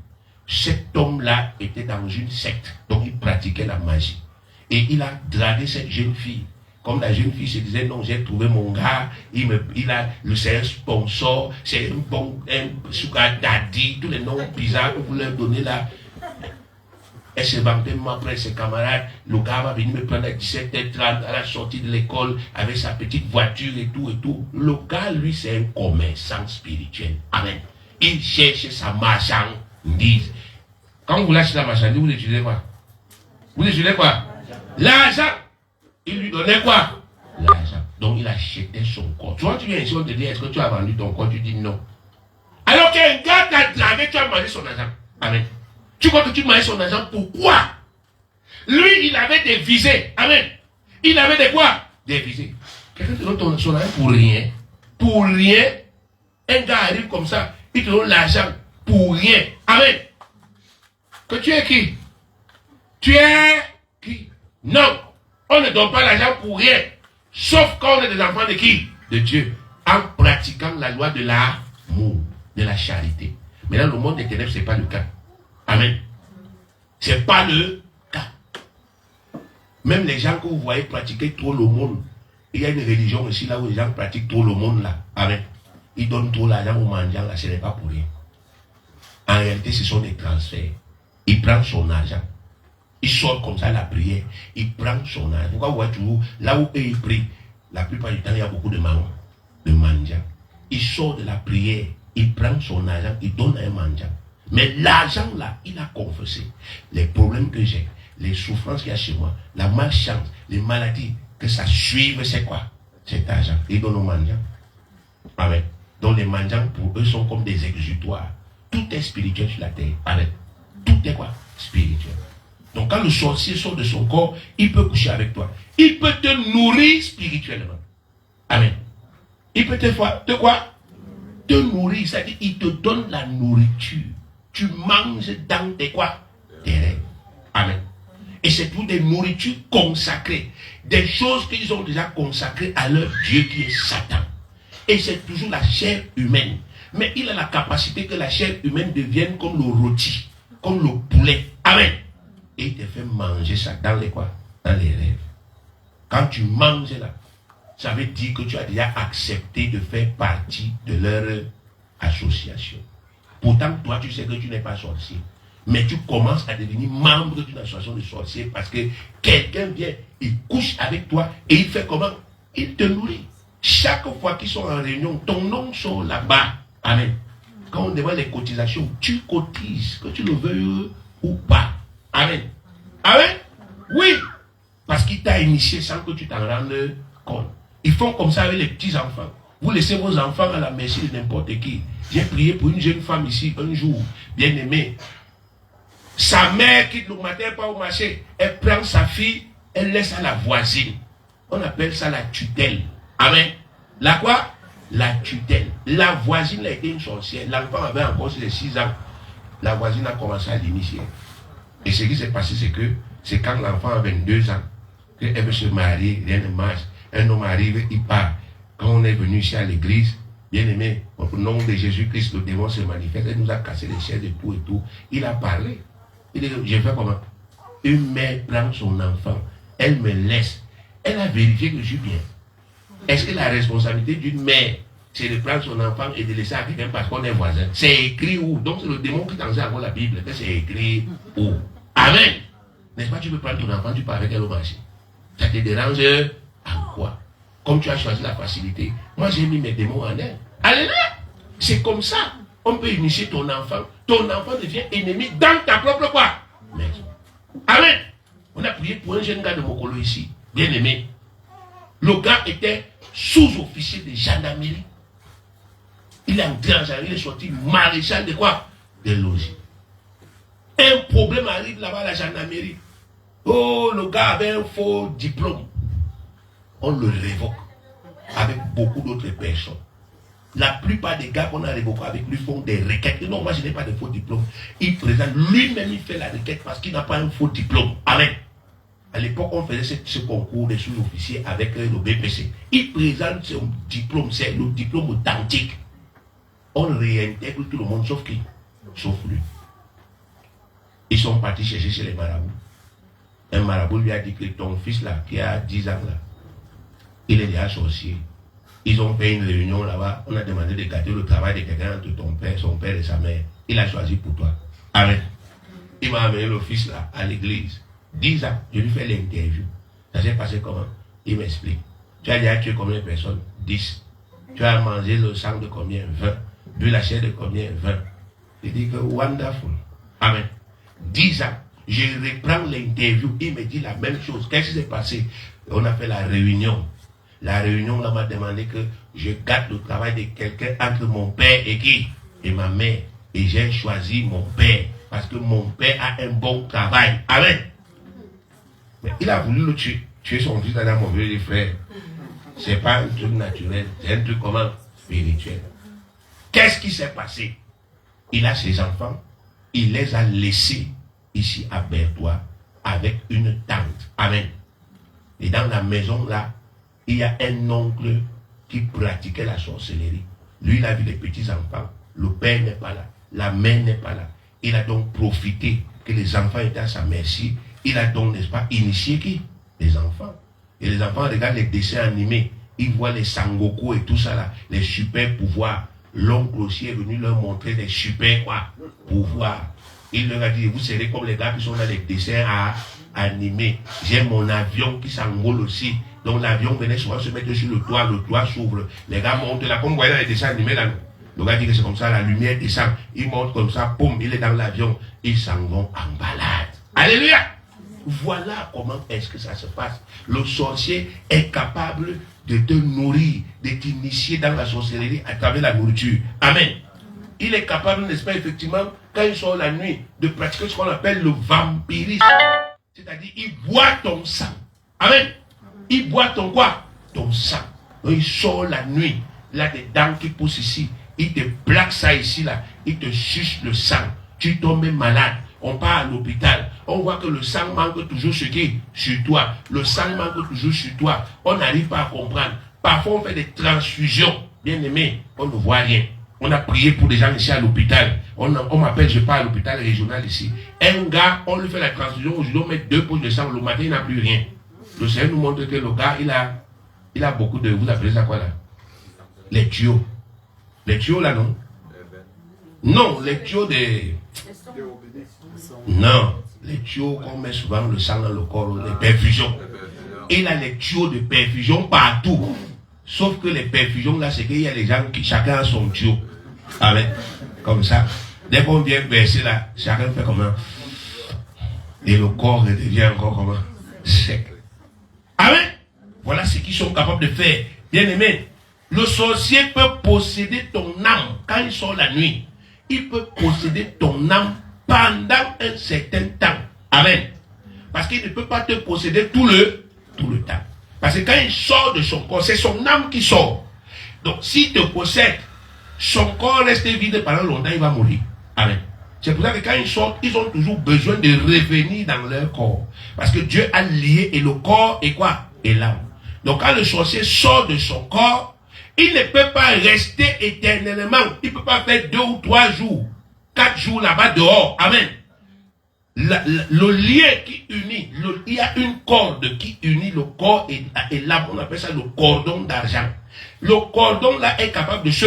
Cet homme-là était dans une secte. Donc il pratiquait la magie. Et il a dragué cette jeune fille. Comme la jeune fille se disait, non, j'ai trouvé mon gars, c'est un sponsor, c'est un sugar daddy, tous les noms bizarres que vous leur donnez là. Elle se vantait après ses camarades. Le gars va venir me prendre à 17h30 à la sortie de l'école avec sa petite voiture et tout et tout. Le gars, lui, c'est un commerçant spirituel. Amen. Il cherche sa marchandise. Quand vous lâchez la marchandise, vous utilisez quoi? Vous utilisez quoi? L'argent. Il lui donnait quoi? L'argent. Donc il achetait son corps. Tu vois, tu viens ici, on te dit, est-ce que tu as vendu ton corps? Tu dis non. Alors qu'un gars t'a dragué, tu as mangé son argent. Amen. Tu crois que tu manges son argent, pourquoi? Lui, il avait des visées. Amen. Il avait des quoi? Des visées. Quelqu'un te donne son argent pour rien. Pour rien. Un gars arrive comme ça, il te donne l'argent pour rien. Amen. Que tu es qui? Tu es qui? Non. On ne donne pas l'argent pour rien. Sauf quand on est des enfants de qui? De Dieu. En pratiquant la loi de l'amour, de la charité. Mais dans le monde des ténèbres, ce n'est pas le cas. Amen. Ce n'est pas le cas. Même les gens que vous voyez pratiquer trop le monde, il y a une religion aussi là où les gens pratiquent trop le monde là. Amen. Ils donnent trop l'argent aux mendiants là, ce n'est pas pour rien. En réalité, ce sont des transferts. Il prend son argent. Il sort comme ça la prière. Il prend son argent. Pourquoi vous voyez toujours, là où eux ils prient, la plupart du temps, il y a beaucoup de mendiants. Il sort de la prière, il prend son argent, il donne à un mendiant. Mais l'argent là, il a confessé les problèmes que j'ai, les souffrances qu'il y a chez moi, la malchance, les maladies, que ça suive, c'est quoi? Cet argent. Il donne aux mendiants. Amen. Donc les mendiants, pour eux, sont comme des exutoires. Tout est spirituel sur la terre. Amen. Tout est quoi? Spirituel. Donc quand le sorcier sort de son corps, il peut coucher avec toi. Il peut te nourrir spirituellement. Amen. Il peut te quoi? Te nourrir. C'est-à-dire, il te donne la nourriture. Tu manges dans tes quoi? Tes rêves. Amen. Et c'est tout des nourritures consacrées. Des choses qu'ils ont déjà consacrées à leur Dieu qui est Satan. Et c'est toujours la chair humaine. Mais il a la capacité que la chair humaine devienne comme le rôti, comme le poulet. Amen. Et il te fait manger ça dans les quoi? Dans les rêves. Quand tu manges là, ça veut dire que tu as déjà accepté de faire partie de leur association. Pourtant, toi, tu sais que tu n'es pas sorcier. Mais tu commences à devenir membre d'une association de sorciers parce que quelqu'un vient, il couche avec toi et il fait comment? Il te nourrit. Chaque fois qu'ils sont en réunion, ton nom sort là-bas. Amen. Quand on demande les cotisations, tu cotises, que tu le veuilles ou pas. Amen. Amen. Oui. Parce qu'il t'a initié sans que tu t'en rendes compte. Ils font comme ça avec les petits-enfants. Vous laissez vos enfants à la merci de n'importe qui. J'ai prié pour une jeune femme ici un jour, bien aimée. Sa mère quitte le matin, pas au marché. Elle prend sa fille, elle laisse à la voisine. On appelle ça la tutelle. Amen. La quoi? La tutelle. La voisine a été une sorcière. L'enfant avait encore 6 ans. La voisine a commencé à l'initier. Et ce qui s'est passé, c'est quand l'enfant a 22 ans, qu'elle veut se marier, rien ne marche. Un homme arrive, il part. Quand on est venu ici à l'église, bien aimé, au nom de Jésus-Christ, le démon se manifeste, elle nous a cassé les chaises et tout et tout. Il a parlé. Il dit, je fais comment? Une mère prend son enfant, elle me laisse. Elle a vérifié que je suis bien. Est-ce que la responsabilité d'une mère c'est de prendre son enfant et de laisser à quelqu'un parce qu'on est voisin. C'est écrit où? Donc c'est le démon qui t'enseigne à voir la Bible. Que c'est écrit où? Amen. N'est-ce pas, tu peux prendre ton enfant, tu pars avec elle au marché. Ça te dérange en quoi? Comme tu as choisi la facilité. Moi, j'ai mis mes démons en elle. Alléluia. C'est comme ça. On peut initier ton enfant. Ton enfant devient ennemi dans ta propre quoi? Maison. Amen. On a prié pour un jeune gars de Mokolo ici. Bien aimé. Le gars était sous-officier de gendarmerie. Il est entré en gendarmerie, il est sorti maréchal de quoi? De logis. Un problème arrive là-bas à la gendarmerie. Oh, le gars avait un faux diplôme. On le révoque avec beaucoup d'autres personnes. La plupart des gars qu'on a révoqués avec lui font des requêtes. Non, moi je n'ai pas de faux diplôme. Il présente, lui-même il fait la requête parce qu'il n'a pas un faux diplôme. Amen. À l'époque, on faisait ce concours des sous-officiers avec le BPC. Il présente son diplôme, c'est le diplôme authentique. On réintègre tout le monde sauf qui? Sauf lui. Ils sont partis chercher chez les marabouts. Un marabout lui a dit que ton fils là, qui a 10 ans là, il est déjà sorcier. Ils ont fait une réunion là-bas. On a demandé de garder le travail de quelqu'un entre ton père, son père et sa mère. Il a choisi pour toi. Amen. Il m'a amené le fils là à l'église. 10 ans, je lui fais l'interview. Ça s'est passé comment? Il m'explique. Tu as déjà tué combien de personnes? 10. Tu as mangé le sang de combien? 20. Bu la chair de combien? 20. Il dit que wonderful. Amen. 10 ans. Je reprends l'interview. Il me dit la même chose. Qu'est-ce qui s'est passé? On a fait la réunion. La réunion, on m'a demandé que je garde le travail de quelqu'un entre mon père et qui? Et ma mère. Et j'ai choisi mon père. Parce que mon père a un bon travail. Amen. Mais il a voulu le tuer. Tuer son fils dans mon vieux frère. C'est pas un truc naturel. C'est un truc comment? Spirituel. Qu'est-ce qui s'est passé? Il a ses enfants. Il les a laissés ici à Bertois avec une tante. Amen. Et dans la maison là, il y a un oncle qui pratiquait la sorcellerie. Lui, il a vu les petits-enfants. Le père n'est pas là. La mère n'est pas là. Il a donc profité que les enfants étaient à sa merci. Il a donc, n'est-ce pas, initié qui? Les enfants. Et les enfants regardent les dessins animés. Ils voient les Sangoku et tout ça là. Les super pouvoirs. L'oncle aussi est venu leur montrer des super quoi, pouvoirs. Il leur a dit, vous serez comme les gars qui sont dans les dessins animés. J'ai mon avion qui s'envole aussi. Donc l'avion venait souvent se mettre sur le toit s'ouvre. Les gars montent là, comme vous voyez dans les dessins animés là. Le gars dit que c'est comme ça, la lumière descend. Il monte comme ça, boum, il est dans l'avion. Ils s'en vont en balade. Alléluia! Voilà comment est-ce que ça se passe. Le sorcier est capable de te nourrir, de t'initier dans la sorcellerie à travers la nourriture. Amen. Il est capable, n'est-ce pas, effectivement, quand il sort la nuit, de pratiquer ce qu'on appelle le vampirisme. C'est-à-dire, il boit ton sang. Amen. Il boit ton quoi? Ton sang. Donc, il sort la nuit. Il a des dents qui poussent ici. Il te plaque ça ici, là. Il te suce le sang. Tu tombes malade. On part à l'hôpital. On voit que le sang manque toujours sur qui? Sur toi. Le sang manque toujours sur toi. On n'arrive pas à comprendre. Parfois, on fait des transfusions. Bien aimé, on ne voit rien. On a prié pour des gens ici à l'hôpital. On m'appelle, je pars à l'hôpital régional ici. Un gars, on lui fait la transfusion. Aujourd'hui, on met 2 poches de sang. Le matin, il n'a plus rien. Le Seigneur nous montre que le gars, il a beaucoup de... Vous appelez ça quoi là? Les tuyaux. Les tuyaux là, non? Non, les tuyaux des... Non, les tuyaux qu'on met souvent le sang dans le corps, les perfusions. Il a les tuyaux de perfusion partout. Sauf que les perfusions là, c'est qu'il y a des gens qui, chacun a son tuyau. Amen. Comme ça. Dès qu'on vient verser là, chacun fait comment? Et le corps devient encore comment? Sec. Amen. Voilà ce qu'ils sont capables de faire. Bien aimé, le sorcier peut posséder ton âme quand il sort la nuit. Il peut posséder ton âme pendant un certain temps. Amen. Parce qu'il ne peut pas te posséder tout le temps. Parce que quand il sort de son corps, c'est son âme qui sort. Donc s'il te possède, son corps reste vide pendant longtemps, il va mourir. Amen. C'est pour ça que quand ils sortent, ils ont toujours besoin de revenir dans leur corps. Parce que Dieu a lié et le corps est quoi? Et l'âme. Donc quand le sorcier sort de son corps, il ne peut pas rester éternellement. Il ne peut pas faire 2 ou 3 jours, 4 jours là-bas dehors. Amen. le lien qui unit, il y a une corde qui unit le corps et l'âme. On appelle ça le cordon d'argent. Le cordon là est capable de se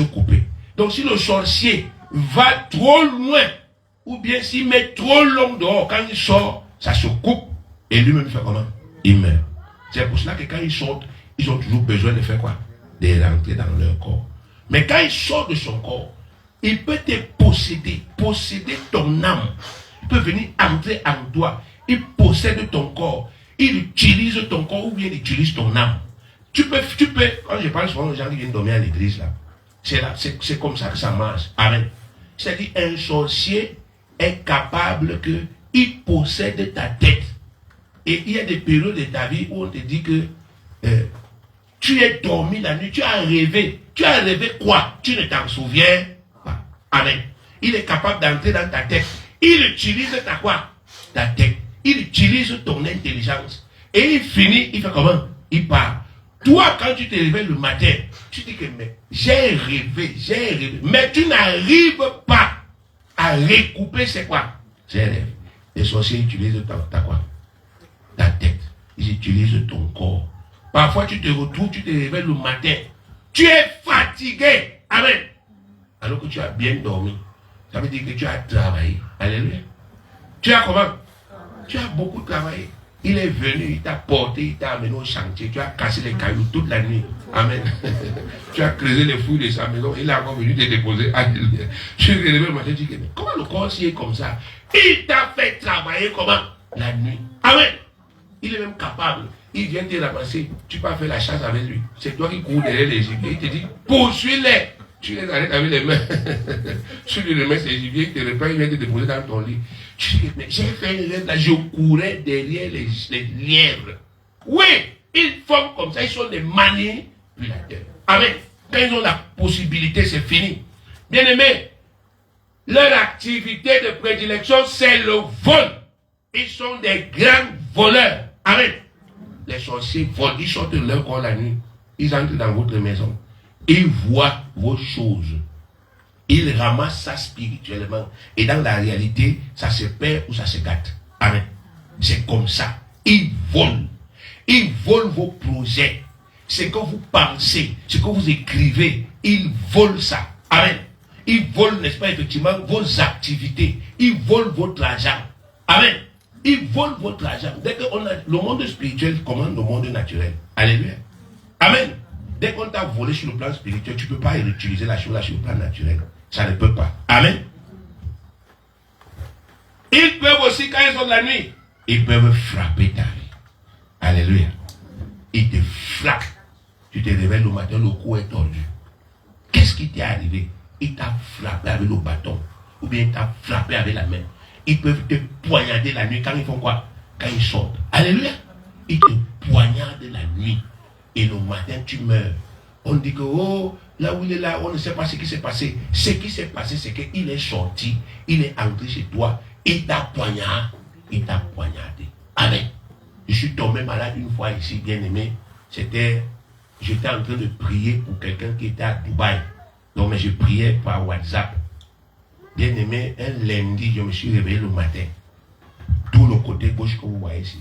couper. Donc si le sorcier va trop loin, ou bien s'il met trop long dehors, quand il sort, ça se coupe. Et lui-même fait comment? Il meurt. C'est pour cela que quand ils sortent, ils ont toujours besoin de faire quoi? De rentrer dans leur corps. Mais quand il sort de son corps, il peut te posséder ton âme. Il peut venir entrer en toi. Il possède ton corps. Il utilise ton corps ou bien il utilise ton âme. Tu peux, quand je parle souvent aux gens qui viennent dormir à l'église, là, c'est comme ça que ça marche. Amen. C'est-à-dire, un sorcier est capable que il possède ta tête. Et il y a des périodes de ta vie où on te dit que tu es dormi la nuit, tu as rêvé. Tu as rêvé quoi? Tu ne t'en souviens pas. Amen. Il est capable d'entrer dans ta tête. Il utilise ta quoi? Ta tête. Il utilise ton intelligence. Et il finit, il fait comment? Il part. Toi, quand tu te réveilles le matin, tu dis que mais j'ai rêvé. Mais tu n'arrives pas à recouper c'est quoi? C'est rêve. Les sorciers utilisent ta quoi? Ta tête. Ils utilisent ton corps. Parfois, tu te retrouves, tu te réveilles le matin. Tu es fatigué. Amen. Alors que tu as bien dormi. Ça veut dire que tu as travaillé. Alléluia. Tu as comment? Tu as beaucoup travaillé. Il est venu, il t'a porté, il t'a amené au chantier. Tu as cassé les cailloux toute la nuit. Amen. Tu as creusé les fouilles de sa maison. Il est encore venu te déposer. Alléluia. Je suis réveillé le matin, je dis que mais comment le corps s'y est comme ça? Il t'a fait travailler comment? La nuit. Amen. Il est même capable. Il vient te ramasser. Tu peux faire la chasse avec lui. C'est toi qui cours derrière les gibiers. Il te dit, poursuis-les. Tu les arrêtes avec les mains. Tu lui remets ses gibiers, il te reprend, il vient te déposer dans ton lit. Tu dis, mais j'ai fait un rêve là, je courais derrière les lièvres. Oui, ils font comme ça, ils sont des manipulateurs. Amen. Quand ils ont la possibilité, c'est fini. Bien aimé, leur activité de prédilection, c'est le vol. Ils sont des grands voleurs. Amen. Les sorciers volent, ils sortent de leur corps la nuit. Ils entrent dans votre maison. Ils voient vos choses. Ils ramassent ça spirituellement. Et dans la réalité, ça se perd ou ça se gâte. Amen. C'est comme ça. Ils volent. Ils volent vos projets. Ce que vous pensez, ce que vous écrivez, ils volent ça. Amen. Ils volent, n'est-ce pas, effectivement, vos activités. Ils volent votre argent. Amen. Ils volent votre argent. Dès qu'on a le monde spirituel commande le monde naturel. Alléluia. Amen. Dès qu'on t'a volé sur le plan spirituel, tu ne peux pas réutiliser la chose là sur le plan naturel. Ça ne peut pas. Amen. Ils peuvent aussi, quand ils sont de la nuit, ils peuvent frapper ta vie. Alléluia. Ils te frappent. Tu te réveilles le matin, le cou est tordu. Qu'est-ce qui t'est arrivé? Il t'a frappé avec le bâton. Ou bien il t'a frappé avec la main. Ils peuvent te poignarder la nuit quand ils font quoi? Quand ils sortent. Alléluia. Ils te poignardent la nuit. Et le matin, tu meurs. On dit que, oh, là où il est là, on ne sait pas ce qui s'est passé. Ce qui s'est passé, c'est qu'il est sorti. Il est entré chez toi. Il t'a poignardé. Il t'a poignardé. Amen. Je suis tombé malade une fois ici, bien aimé. J'étais en train de prier pour quelqu'un qui était à Dubaï. Donc, mais je priais par WhatsApp. Bien aimé, un lundi, je me suis réveillé le matin. Tout le côté gauche que vous voyez ici.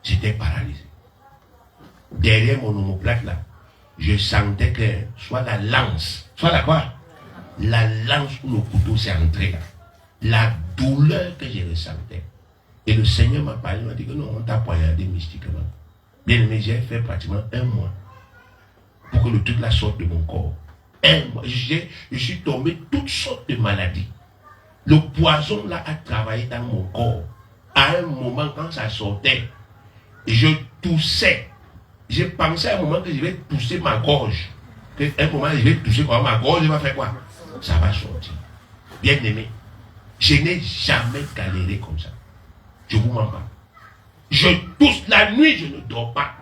J'étais paralysé. Derrière mon omoplate là, je sentais que soit la lance, soit la quoi? La lance où le couteau s'est entré là. La douleur que je ressentais. Et le Seigneur m'a parlé, il m'a dit que non, on t'a poignardé mystiquement. Bien aimé, j'ai fait pratiquement 1 mois pour que le truc là sorte de mon corps. 1 mois. Je suis tombé toutes sortes de maladies. Le poison là a travaillé dans mon corps. À un moment, quand ça sortait, je toussais. J'ai pensé à un moment que je vais tousser ma gorge. À un moment, je vais tousser quoi? Ma gorge va faire quoi? Ça va sortir. Bien aimé, je n'ai jamais galéré comme ça. Je vous mens pas. Je tousse la nuit, je ne dors pas.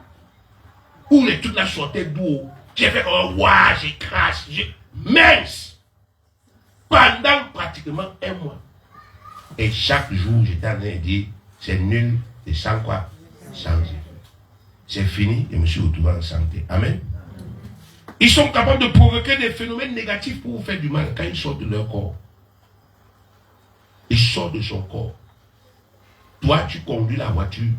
Où les trucs là sortaient d'où? J'ai fait comme ouah, j'écrase, mince. Pendant pratiquement 1 mois. Et chaque jour, j'étais en train de dire, c'est nul et sans quoi? Sans Dieu. C'est fini et je me suis retrouvé en santé. Amen. Ils sont capables de provoquer des phénomènes négatifs pour vous faire du mal quand ils sortent de leur corps. Ils sort de son corps. Toi, tu conduis la voiture.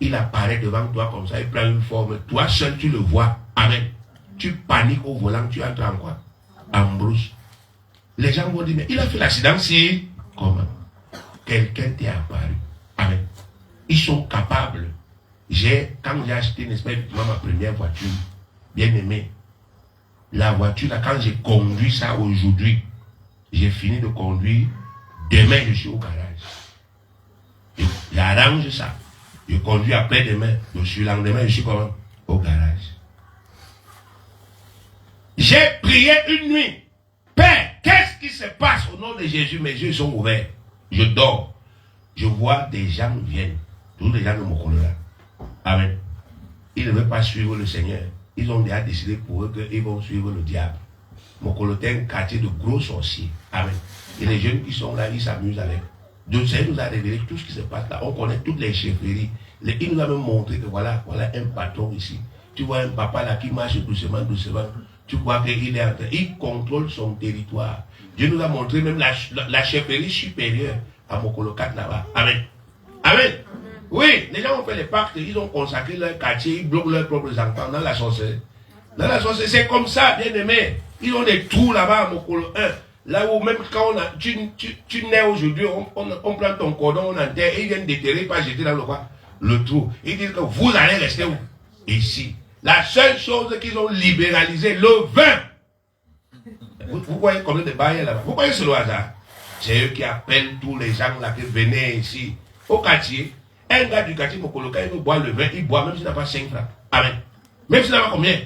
Il apparaît devant toi comme ça, il prend une forme. Toi seul, tu le vois. Amen. Tu paniques au volant, tu entres en quoi? En brousse. Les gens vont dire, mais il a fait l'accident si. Comment? Quelqu'un t'est apparu. Amen. Ils sont capables. Quand j'ai acheté, n'est-ce pas, effectivement, ma première voiture, bien aimé, la voiture, là, quand j'ai conduit ça aujourd'hui, j'ai fini de conduire, demain, je suis au garage. J'arrange ça. Je conduis après-demain, le surlendemain, je suis comment? Au garage. J'ai prié une nuit. Père, qu'est-ce qui se passe au nom de Jésus? Mes yeux sont ouverts. Je dors. Je vois des gens viennent. Tous les gens de mon collègue. Amen. Ils ne veulent pas suivre le Seigneur. Ils ont déjà décidé pour eux qu'ils vont suivre le diable. Mon collègue est un quartier de gros sorciers. Amen. Et les jeunes qui sont là, ils s'amusent avec. Dieu nous a révélé tout ce qui se passe là. On connaît toutes les chefferies. Il nous a même montré que voilà un patron ici. Tu vois un papa là qui marche doucement. Tu vois qu'il est en train. Il contrôle son territoire. Dieu nous a montré même la chefferie supérieure à Mokolo 4 là-bas. Amen. Amen. Oui, les gens ont fait les pactes, ils ont consacré leur quartier, ils bloquent leurs propres enfants dans la sorcellerie. Dans la sorcellerie, c'est comme ça, bien aimé. Ils ont des trous là-bas à Mokolo 1. Là où même quand tu nais aujourd'hui, on prend ton cordon, on enterre, et ils viennent déterrer, pas jeter dans le trou. Ils disent que vous allez rester où? Ici. La seule chose qu'ils ont libéralisé, le vin. Vous voyez combien de barrières là-bas? Vous voyez c'est le hasard? C'est eux qui appellent tous les gens là qui venaient ici. Au quartier, un gars du quartier Mokolo, quand il veut boire le vin, il boit même s'il n'a pas 5 francs. Amen. Même s'il n'a pas combien?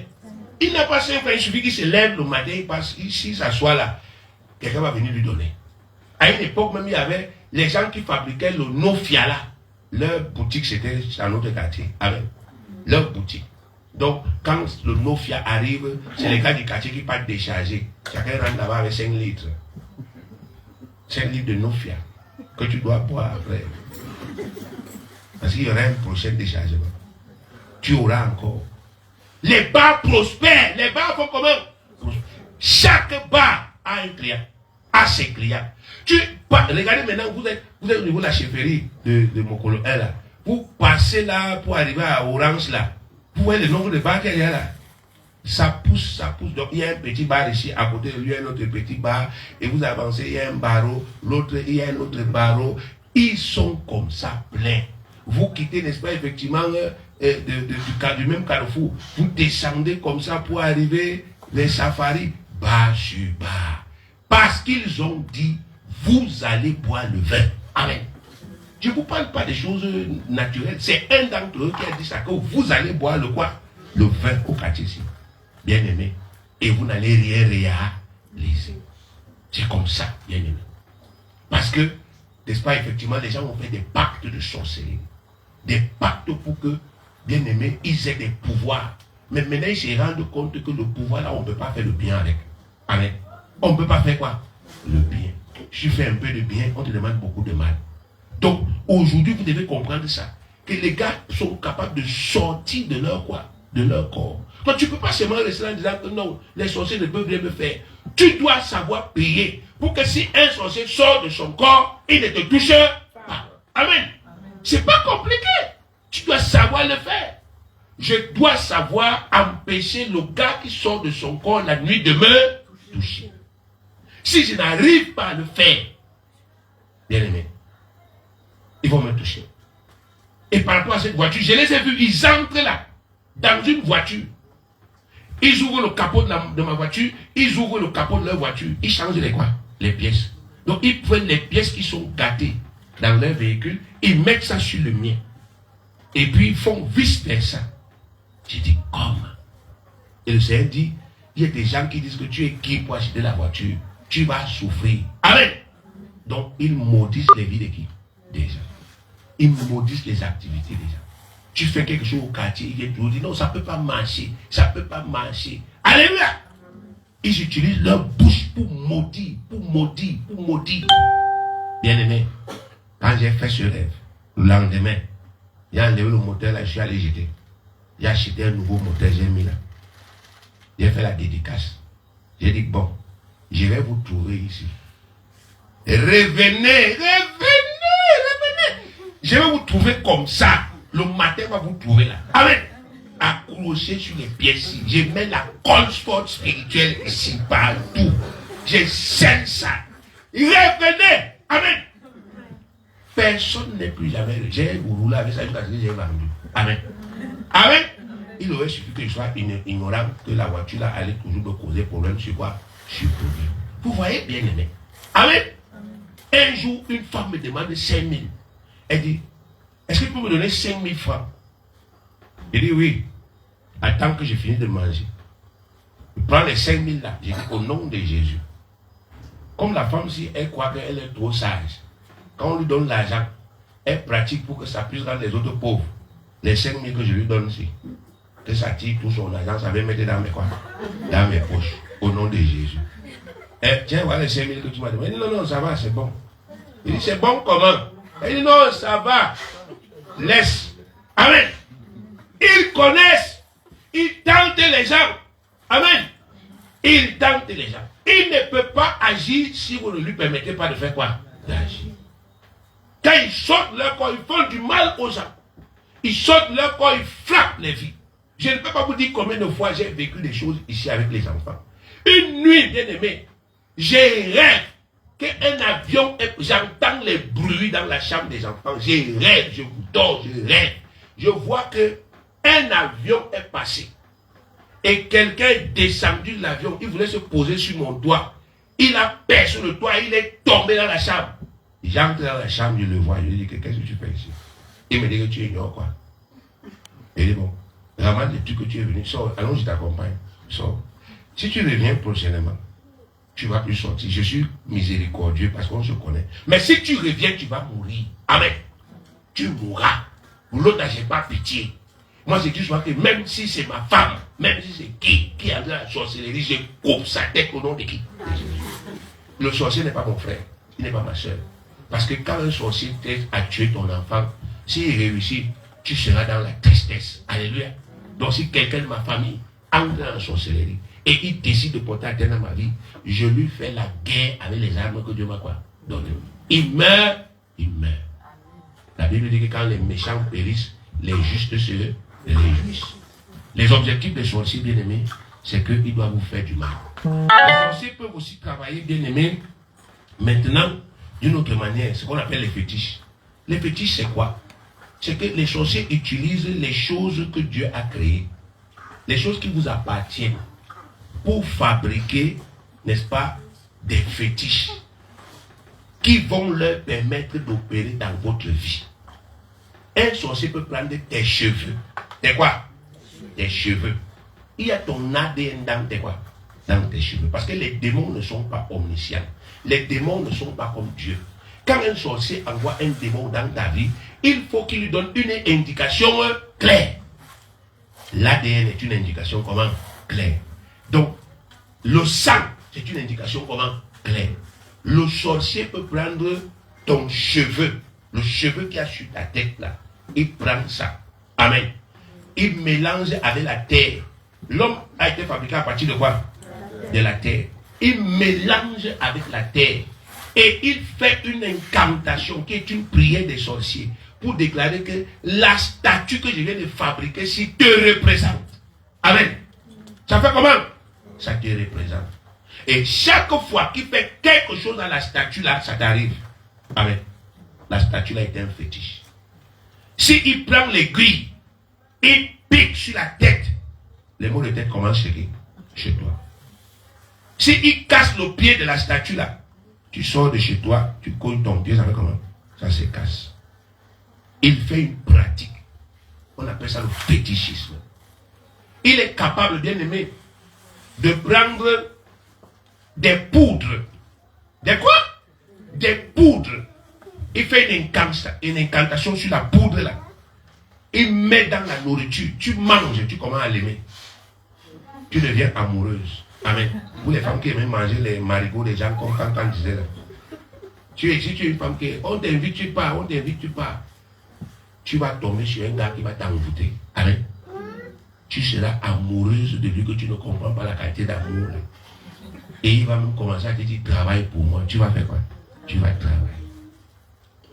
Il n'a pas 5 francs, il suffit qu'il se lève le matin, il passe ici, il s'assoit là. Quelqu'un va venir lui donner. À une époque même, il y avait les gens qui fabriquaient le Nofiala. Leur boutique, c'était dans notre quartier. Amen. Leur boutique. Donc, quand le Nofia arrive, c'est les gars du quartier qui partent décharger. Chacun rentre là-bas avec 5 litres. 5 litres de Nofia que tu dois boire après. Parce qu'il y aura un prochain déchargement. Tu auras encore. Les bars prospèrent. Les bars font comment? Chaque bar a un client. A ses clients. Regardez maintenant, vous êtes au niveau de la chefferie de Mokolo 1 là. Vous passez là pour arriver à Orange là. Vous voyez le nombre de bars qu'il y a là. Ça pousse, ça pousse. Donc il y a un petit bar ici, à côté de lui, un autre petit bar. Et vous avancez, il y a un barreau. L'autre, il y a un autre barreau. Ils sont comme ça, pleins. Vous quittez, n'est-ce pas, effectivement, du même carrefour. Vous descendez comme ça pour arriver les safaris. Bar sur bar. Parce qu'ils ont dit, vous allez boire le vin. Amen. Je ne vous parle pas des choses naturelles. C'est un d'entre eux qui a dit ça, que vous allez boire le quoi? Le vin au quartier ici. Bien aimé. Et vous n'allez rien réaliser. C'est comme ça, bien aimé. Parce que, n'est-ce pas, effectivement, les gens ont fait des pactes de sorcellerie. Des pactes pour que, bien aimé, ils aient des pouvoirs. Mais maintenant, ils se rendent compte que le pouvoir, là, on ne peut pas faire le bien avec. Amen. On ne peut pas faire quoi? Le bien. Si tu fais un peu de bien, on te demande beaucoup de mal. Donc, aujourd'hui, vous devez comprendre ça. Que les gars sont capables de sortir de leur quoi? De leur corps. Toi, tu ne peux pas seulement rester en disant que non, les sorciers ne peuvent rien me faire. Tu dois savoir prier pour que si un sorcier sort de son corps, il ne te touche pas. Amen. C'est pas compliqué. Tu dois savoir le faire. Je dois savoir empêcher le gars qui sort de son corps la nuit de me toucher. Si je n'arrive pas à le faire, bien aimé, ils vont me toucher. Et par rapport à cette voiture, je les ai vus, ils entrent là, dans une voiture. Ils ouvrent le capot de ma voiture, ils ouvrent le capot de leur voiture, ils changent les quoi? Les pièces. Donc ils prennent les pièces qui sont gâtées dans leur véhicule, ils mettent ça sur le mien. Et puis ils font vice-versa. J'ai dit, comment? Et le Seigneur dit, il y a des gens qui disent que tu es qui pour acheter la voiture? Tu vas souffrir. Amen. Donc ils maudissent les vies de qui? Des gens. Ils maudissent les activités des gens. Tu fais quelque chose au quartier, ils viennent te dire non, ça ne peut pas marcher. Ça ne peut pas marcher. Alléluia. Ils utilisent leur bouche pour maudire, pour maudire, pour maudire. Bien aimé, quand j'ai fait ce rêve, le lendemain, il a enlevé le moteur là, je suis allé jeter. J'ai acheté un nouveau moteur, j'ai mis là. J'ai fait la dédicace. J'ai dit bon, je vais vous trouver ici. Revenez. Je vais vous trouver comme ça. Le matin va vous trouver là. Amen. Accroché sur les pieds ici. Je mets la confort spirituelle ici partout. Je scelle ça. Revenez. Amen. Personne n'est plus jamais. J'ai roulé avec ça jusqu'à ce que j'ai vendu. Amen. Amen. Il aurait suffi que je sois ignorant, que la voiture là allait toujours me causer problème sur quoi? Sur problème. Vous voyez, bien aimé. Amen. Un jour, une femme me demande 5 000. Elle dit, est-ce que tu peux me donner 5 000 francs? Il dit oui. Attends que je finisse de manger. Je prends les 5 000 là. Je dis au nom de Jésus. Comme la femme, si elle croit qu'elle est trop sage, quand on lui donne l'argent, elle pratique pour que ça puisse rendre les autres pauvres. Les 5 000 que je lui donne ici, que ça tire tout son argent, ça va mettre dans mes quoi? Dans mes poches. Au nom de Jésus. Eh, tiens, voilà les 5 000 que tu m'as donné. Elle dit non, non, ça va, c'est bon. Il dit c'est bon comment? Elle dit non, ça va. Laisse. Amen. Ils connaissent. Ils tentent les gens. Amen. Ils tentent les gens. Il ne peut pas agir si vous ne lui permettez pas de faire quoi? D'agir. Quand ils sortent leur corps, ils font du mal aux gens. Ils sortent leur corps, ils frappent les vies. Je ne peux pas vous dire combien de fois j'ai vécu des choses ici avec les enfants. Une nuit, bien aimé, j'ai rêve qu'un avion, j'entends les bruits dans la chambre des enfants. J'ai rêve, je vous dors, je rêve. Je vois que un avion est passé. Et quelqu'un est descendu de l'avion, il voulait se poser sur mon doigt. Il a percé le toit, il est tombé dans la chambre. J'entre dans la chambre, je le vois, je lui dis, qu'est-ce que tu fais ici? Il me dit que tu ignores quoi? Il dit bon, ramasse les trucs que tu es venu, sors, allons, je t'accompagne, sors. Si tu reviens prochainement, tu ne vas plus sortir. Je suis miséricordieux parce qu'on se connaît. Mais si tu reviens, tu vas mourir. Amen. Tu mourras. Pour l'autre, je n'ai pas pitié. Moi, je dis souvent que même si c'est ma femme, même si c'est qui a de la sorcellerie, je coupe sa tête au nom de qui? Le sorcier n'est pas mon frère. Il n'est pas ma soeur. Parce que quand un sorcier a tué ton enfant, s'il réussit, tu seras dans la tristesse. Alléluia. Donc si quelqu'un de ma famille entre dans la sorcellerie et il décide de porter atteinte à ma vie, je lui fais la guerre avec les armes que Dieu m'a quoi donné. Il meurt, il meurt. La Bible dit que quand les méchants périssent, les justes se réjouissent. Les objectifs des sorciers, bien aimés, c'est qu'ils doivent vous faire du mal. Les sorciers peuvent aussi travailler, bien aimés, maintenant, d'une autre manière, ce qu'on appelle les fétiches. Les fétiches, c'est quoi? C'est que les sorciers utilisent les choses que Dieu a créées, les choses qui vous appartiennent, pour fabriquer, n'est-ce pas, des fétiches qui vont leur permettre d'opérer dans votre vie. Un sorcier peut prendre tes cheveux. T'es quoi? Tes cheveux. Il y a ton ADN dans tes quoi? Dans tes cheveux. Parce que les démons ne sont pas omniscients. Les démons ne sont pas comme Dieu. Quand un sorcier envoie un démon dans ta vie, il faut qu'il lui donne une indication claire. L'ADN est une indication comment? Claire. Donc, le sang, c'est une indication comment? Claire. Le sorcier peut prendre ton cheveu, le cheveu qu'il y a sur ta tête là. Il prend ça. Amen. Il mélange avec la terre. L'homme a été fabriqué à partir de quoi? De la terre. Il mélange avec la terre. Et il fait une incantation qui est une prière des sorciers pour déclarer que la statue que je viens de fabriquer si te représente. Amen. Ça fait comment? Ça te représente. Et chaque fois qu'il fait quelque chose dans la statue là, ça t'arrive. Amen. La statue là est un fétiche. S'il prend l'aiguille, il pique sur la tête, les maux de tête commencent chez toi. S'il casse le pied de la statue là, tu sors de chez toi, tu cognes ton pied, ça fait comment? Ça se casse. Il fait une pratique. On appelle ça le fétichisme. Il est capable, bien aimé, de prendre des poudres. Des quoi? Des poudres. Il fait une incantation sur la poudre là. Il met dans la nourriture. Tu manges, tu commences à l'aimer. Tu deviens amoureuse. Amen. Vous les femmes qui aiment manger les marigots des gens comme quand on disait là. Si tu es une femme qui on t'invite, tu pars, on t'invite, tu pars. Tu vas tomber sur un gars qui va t'envoûter. Amen. Tu seras amoureuse de lui que tu ne comprends pas la qualité d'amour. Et il va même commencer à te dire travaille pour moi. Tu vas faire quoi? tu vas travailler.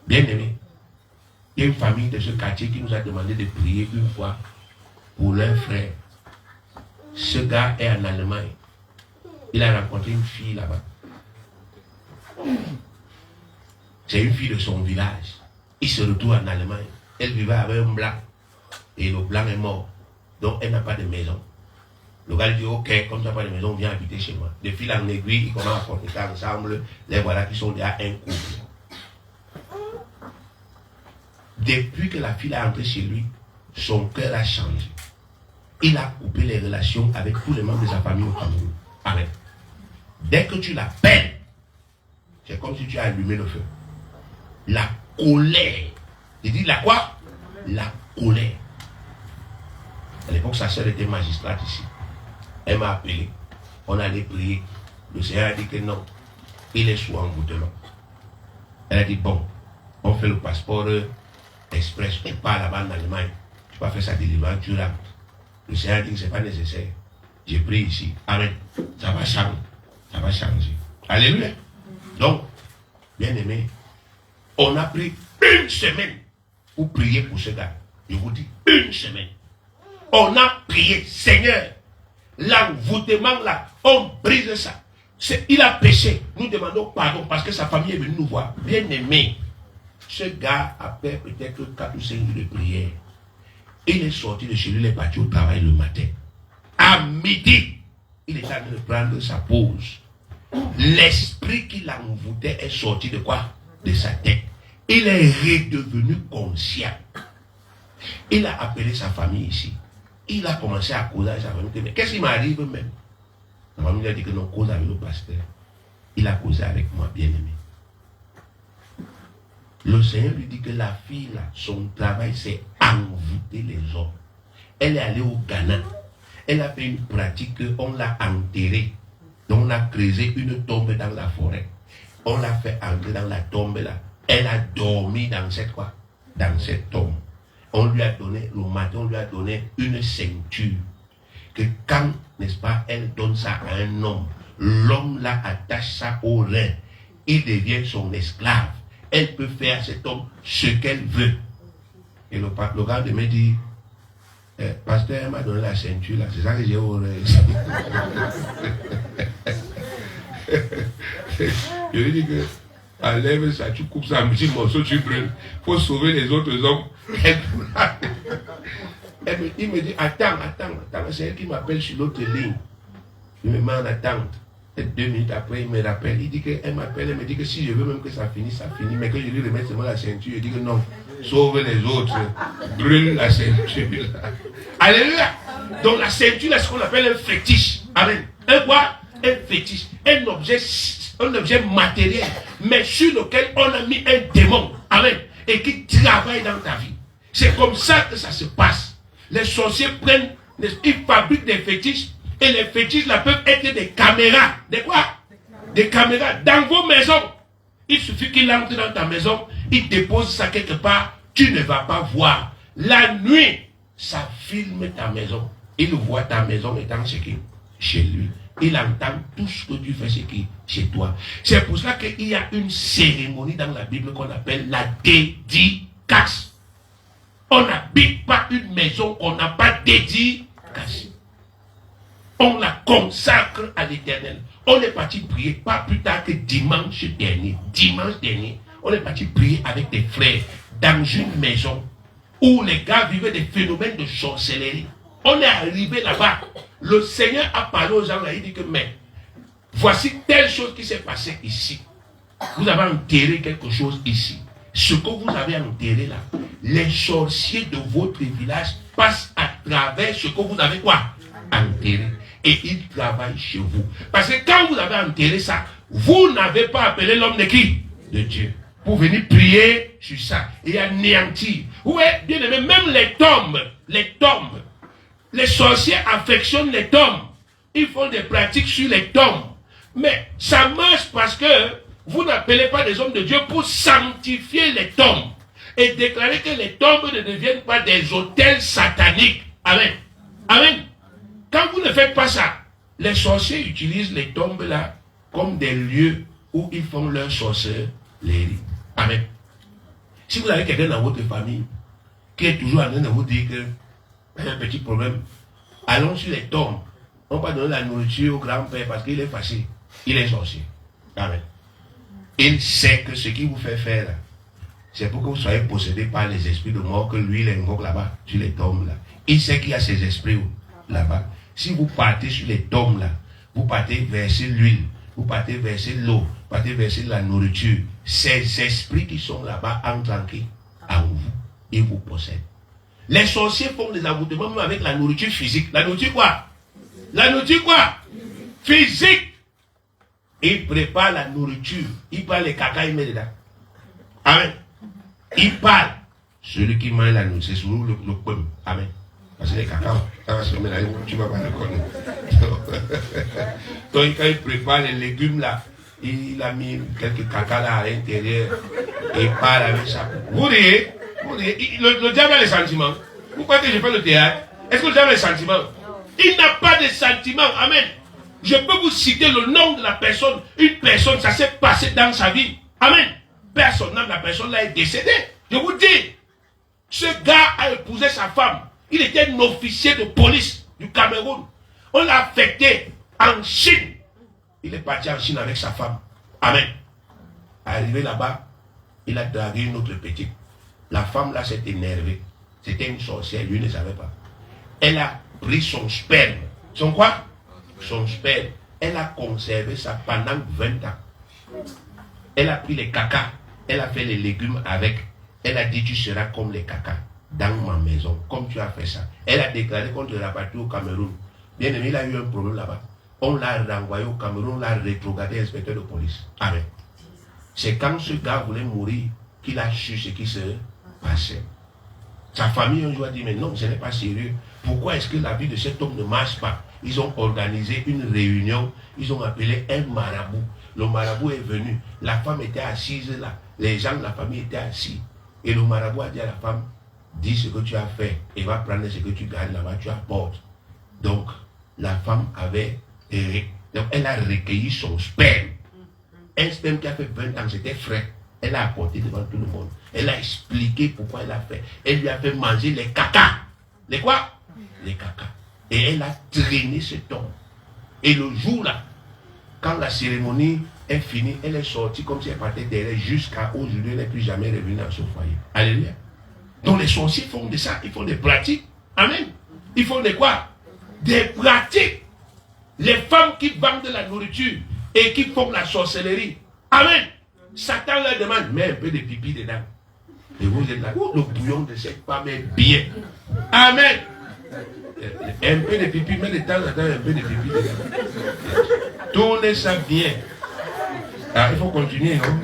Bien aimé, il y a une famille de ce quartier qui nous a demandé de prier une fois pour leur frère. Ce gars est en Allemagne. Il a rencontré une fille là-bas. C'est une fille de son village. Il se retrouve en Allemagne. Elle vivait avec un blanc. Et le blanc est mort. Donc elle n'a pas de maison. Le gars lui dit, ok, comme tu n'as pas de maison, viens habiter chez moi. De fil en aiguille, ils commencent à porter ensemble. Les voilà qui sont déjà un couple. Depuis que la fille est entrée chez lui, son cœur a changé. Il a coupé les relations avec tous les membres de sa famille au Cameroun. Amen. Dès que tu l'appelles, c'est comme si tu as allumé le feu. La colère. Il dit la quoi? La colère. À l'époque, sa soeur était magistrate ici. Elle m'a appelé. On allait prier. Le Seigneur a dit que non. Il est sous envoûtement. Elle a dit bon, on fait le passeport express. Tu pars là-bas en Allemagne. Tu vas faire sa délivrance, tu rentres. Le Seigneur a dit que ce n'est pas nécessaire. J'ai pris ici. Amen. Ça va changer. Ça va changer. Alléluia. Donc, bien aimé, on a pris une semaine pour prier pour ce gars. Je vous dis, une semaine. On a prié, Seigneur, l'envoûtement là, on brise ça. Il a péché. Nous demandons pardon parce que sa famille est venue nous voir. Bien aimé, ce gars a fait peut-être 4 ou 5 jours de prière. Il est sorti de chez lui, il est parti au travail le matin. À midi, il est en train de prendre sa pause. L'esprit qui l'envoûtait est sorti de quoi? De sa tête. Il est redevenu conscient. Il a appelé sa famille ici. Il a commencé à causer avec sa famille. Mais qu'est-ce qui m'arrive même? La famille a dit que non, cause avec le pasteur. Il a causé avec moi, bien aimé. Le Seigneur lui dit que la fille là, son travail c'est envoûter les hommes. Elle est allée au Ghana. Elle a fait une pratique, on l'a enterrée. Donc on a creusé une tombe dans la forêt. On l'a fait entrer dans la tombe là. Elle a dormi dans cette quoi? Dans cette tombe. On lui a donné, le matin, on lui a donné une ceinture. Que quand, n'est-ce pas, elle donne ça à un homme, l'homme là attache ça au rein. Il devient son esclave. Elle peut faire à cet homme ce qu'elle veut. Et le gars de me dit, pasteur m'a donné la ceinture là, c'est ça que j'ai au rein. Je lui dis que enlève ça, tu coupes ça en petits morceaux, tu brûles. Il faut sauver les autres hommes. Il me dit, attends, c'est elle qui m'appelle sur l'autre ligne. Je me mets en attente. Et 2 minutes après, il me rappelle. Il dit qu'elle m'appelle, elle me dit que si je veux même que ça finisse, ça finit. Mais que je lui remette seulement la ceinture. Il dit que non, sauve les autres. Brûle la ceinture. Alléluia. Donc la ceinture, là, c'est ce qu'on appelle un fétiche. Amen. Un quoi? Un fétiche. Un objet matériel, mais sur lequel on a mis un démon. Amen. Et qui travaille dans ta vie. C'est comme ça que ça se passe. Les sorciers prennent, ils fabriquent des fétiches. Et les fétiches là peuvent être des caméras. Des quoi? Des caméras dans vos maisons. Il suffit qu'il entre dans ta maison, il dépose ça quelque part, tu ne vas pas voir. La nuit, ça filme ta maison. Il voit ta maison étant chez lui. Il entend tout ce que tu fais chez toi. C'est pour ça qu'il y a une cérémonie dans la Bible qu'on appelle la dédicace. On n'habite pas une maison qu'on n'a pas dédicacée. On la consacre à l'Éternel. On est parti prier, pas plus tard que dimanche dernier. Dimanche dernier, on est parti prier avec des frères dans une maison où les gars vivaient des phénomènes de sorcellerie. On est arrivé là-bas. Le Seigneur a parlé aux gens là, il dit que mais voici telle chose qui s'est passée ici. Vous avez enterré quelque chose ici. Ce que vous avez enterré là, les sorciers de votre village passent à travers ce que vous avez quoi? Enterré. Et ils travaillent chez vous. Parce que quand vous avez enterré ça, vous n'avez pas appelé l'homme de qui? De Dieu. Pour venir prier sur ça et anéantir. Oui, bien aimé, même les tombes, les sorciers affectionnent les tombes. Ils font des pratiques sur les tombes. Mais ça marche parce que vous n'appelez pas des hommes de Dieu pour sanctifier les tombes. Et déclarer que les tombes ne deviennent pas des autels sataniques. Amen. Amen. Quand vous ne faites pas ça, les sorciers utilisent les tombes là comme des lieux où ils font leur sorcellerie. les riz. Amen. Si vous avez quelqu'un dans votre famille qui est toujours en train de vous dire qu'il y a un petit problème, allons sur les tombes. On va donner la nourriture au grand-père parce qu'il est fâché. Il est sorcier. Amen. Il sait que ce qui vous fait faire, c'est pour que vous soyez possédés par les esprits de mort que lui, il invoque là-bas, sur les tombes là. Il sait qu'il y a ces esprits là-bas. Si vous partez sur les tombes là, vous partez verser l'huile, vous partez verser l'eau, vous partez verser la nourriture. Ces esprits qui sont là-bas entrent en vous et vous possèdent. Les sorciers font des envoûtements même avec la nourriture physique. La nourriture quoi? La nourriture quoi? Physique. Il prépare la nourriture. Il parle les caca, il met dedans. Amen. Il parle. Celui qui mange la nourriture, c'est sur le pomme. Amen. Parce que les caca, ça va se mettre là, tu vas pas le connaître. Donc quand il prépare les légumes là, il a mis quelques caca là à l'intérieur. Et il parle avec ça. Vous voyez, le diable a les sentiments. Vous croyez que je fais le théâtre? Est-ce que le diable a les sentiments? Il n'a pas de sentiments. Amen. Je peux vous citer le nom de la personne. Une personne, ça s'est passé dans sa vie. Amen. Personne, la personne là est décédée. Je vous dis, ce gars a épousé sa femme. Il était un officier de police du Cameroun. On l'a affecté en Chine. Il est parti en Chine avec sa femme. Amen. Arrivé là-bas, il a dragué une autre petite. La femme là s'est énervée. C'était une sorcière, lui ne savait pas. Elle a pris son sperme. Son quoi? Son sperme. Elle a conservé ça pendant 20 ans. Elle a pris les cacas. Elle a fait les légumes avec. Elle a dit, tu seras comme les cacas dans ma maison, comme tu as fait ça. Elle a déclaré contre la patrie au Cameroun. Bien aimé, il a eu un problème là-bas. On l'a renvoyé au Cameroun, on l'a rétrogradé inspecteur de police. Amen. C'est quand ce gars voulait mourir qu'il a su ce qui se passait. Sa famille un jour a dit, mais non, ce n'est pas sérieux. Pourquoi est-ce que la vie de cet homme ne marche pas? Ils ont organisé une réunion, ils ont appelé un marabout. Le marabout est venu, la femme était assise là, les gens de la famille étaient assis. Et le marabout a dit à la femme, dis ce que tu as fait et va prendre ce que tu gardes là-bas, tu apportes. Donc, la femme avait erré. Donc, elle a recueilli son sperme. Un sperme qui a fait 20 ans, c'était frais. Elle a apporté devant tout le monde. Elle a expliqué pourquoi elle a fait. Elle lui a fait manger les cacas. Les quoi? Les cacas. Et elle a traîné cet homme. Et le jour là, quand la cérémonie est finie, elle est sortie comme si elle partait derrière jusqu'à aujourd'hui, elle n'est plus jamais revenue dans son foyer. Alléluia. Donc les sorciers font de ça, ils font des pratiques. Amen. Ils font des quoi? Des pratiques. Les femmes qui vendent de la nourriture et qui font la sorcellerie. Amen. Satan leur demande, mets un peu de pipi dedans. Et vous êtes là, le bouillon de cette femme est bien. Amen. Un peu de pipi, mais de temps en temps, un peu de pipi dedans. Tournez ça bien. Ah, il faut continuer, non?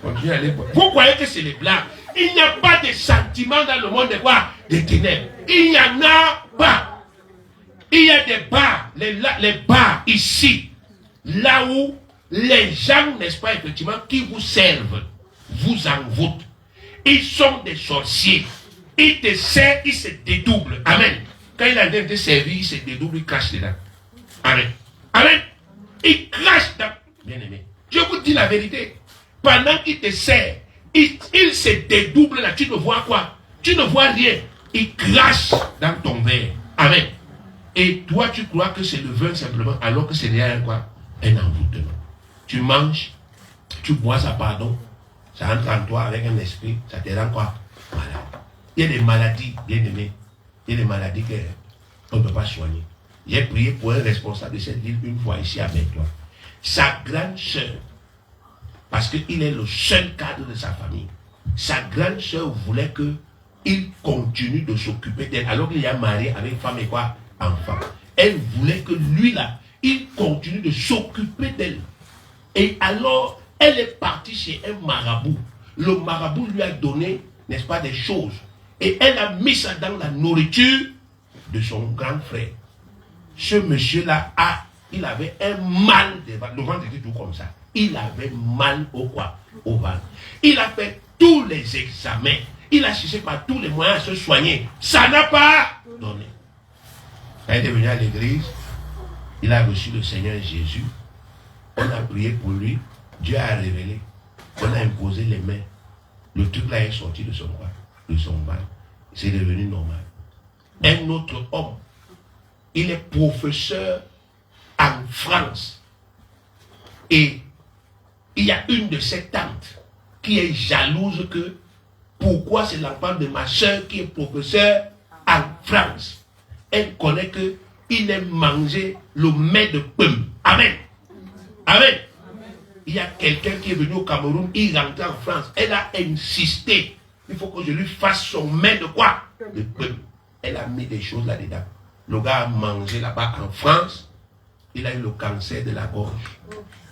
Continuez à aller. Vous croyez que c'est les blancs? Il n'y a pas de sentiments dans le monde de quoi? Des ténèbres. Il n'y en a pas. Il y a des bars, les bars ici, là où les gens, n'est-ce pas, effectivement, qui vous servent, vous envoûtent. Ils sont des sorciers. Ils te servent, ils se dédoublent. Amen. Quand il a de te servir, il se dédouble, il crache dedans. Amen. Amen. Il crache dedans. Bien aimé. Je vous dis la vérité. Pendant qu'il te sert, il se dédouble là. Tu ne vois quoi? Tu ne vois rien. Il crache dans ton verre. Amen. Et toi, tu crois que c'est le vin simplement, alors que c'est rien quoi? Un envoûtement. Tu manges, tu bois ça, pardon. Ça entre en toi avec un esprit, ça te rend quoi? Malade. Il y a des maladies, bien aimées. Il y a des maladies qu'on ne peut pas soigner. J'ai prié pour un responsable de cette ville une fois ici avec toi. Sa grande sœur, parce qu'il est le seul cadre de sa famille, sa grande sœur voulait qu'il continue de s'occuper d'elle, alors qu'il est marié avec femme et quoi? Enfant. Elle voulait que lui là, il continue de s'occuper d'elle. Et alors, elle est partie chez un marabout. Le marabout lui a donné, n'est-ce pas, des choses. Et elle a mis ça dans la nourriture de son grand frère. Ce monsieur-là, il avait un mal de ventre. Le ventre était tout comme ça. Il avait mal au quoi? Au ventre. Il a fait tous les examens. Il a cherché par tous les moyens à se soigner. Ça n'a pas donné. Quand il est venu à l'église, il a reçu le Seigneur Jésus. On a prié pour lui. Dieu a révélé On a imposé les mains. Le truc là est sorti de son quoi? De son mal. C'est devenu normal. Un autre homme, il est professeur en France. Et il y a une de ses tantes qui est jalouse que pourquoi c'est l'enfant de ma soeur qui est professeur en France. Elle connaît que il aime manger le mets de pomme. Amen. Amen. Il y a quelqu'un qui est venu au Cameroun, il rentre en France. Elle a insisté. Il faut que je lui fasse son mets de quoi? De pomme. Elle a mis des choses là-dedans. Le gars a mangé là-bas en France. Il a eu le cancer de la gorge.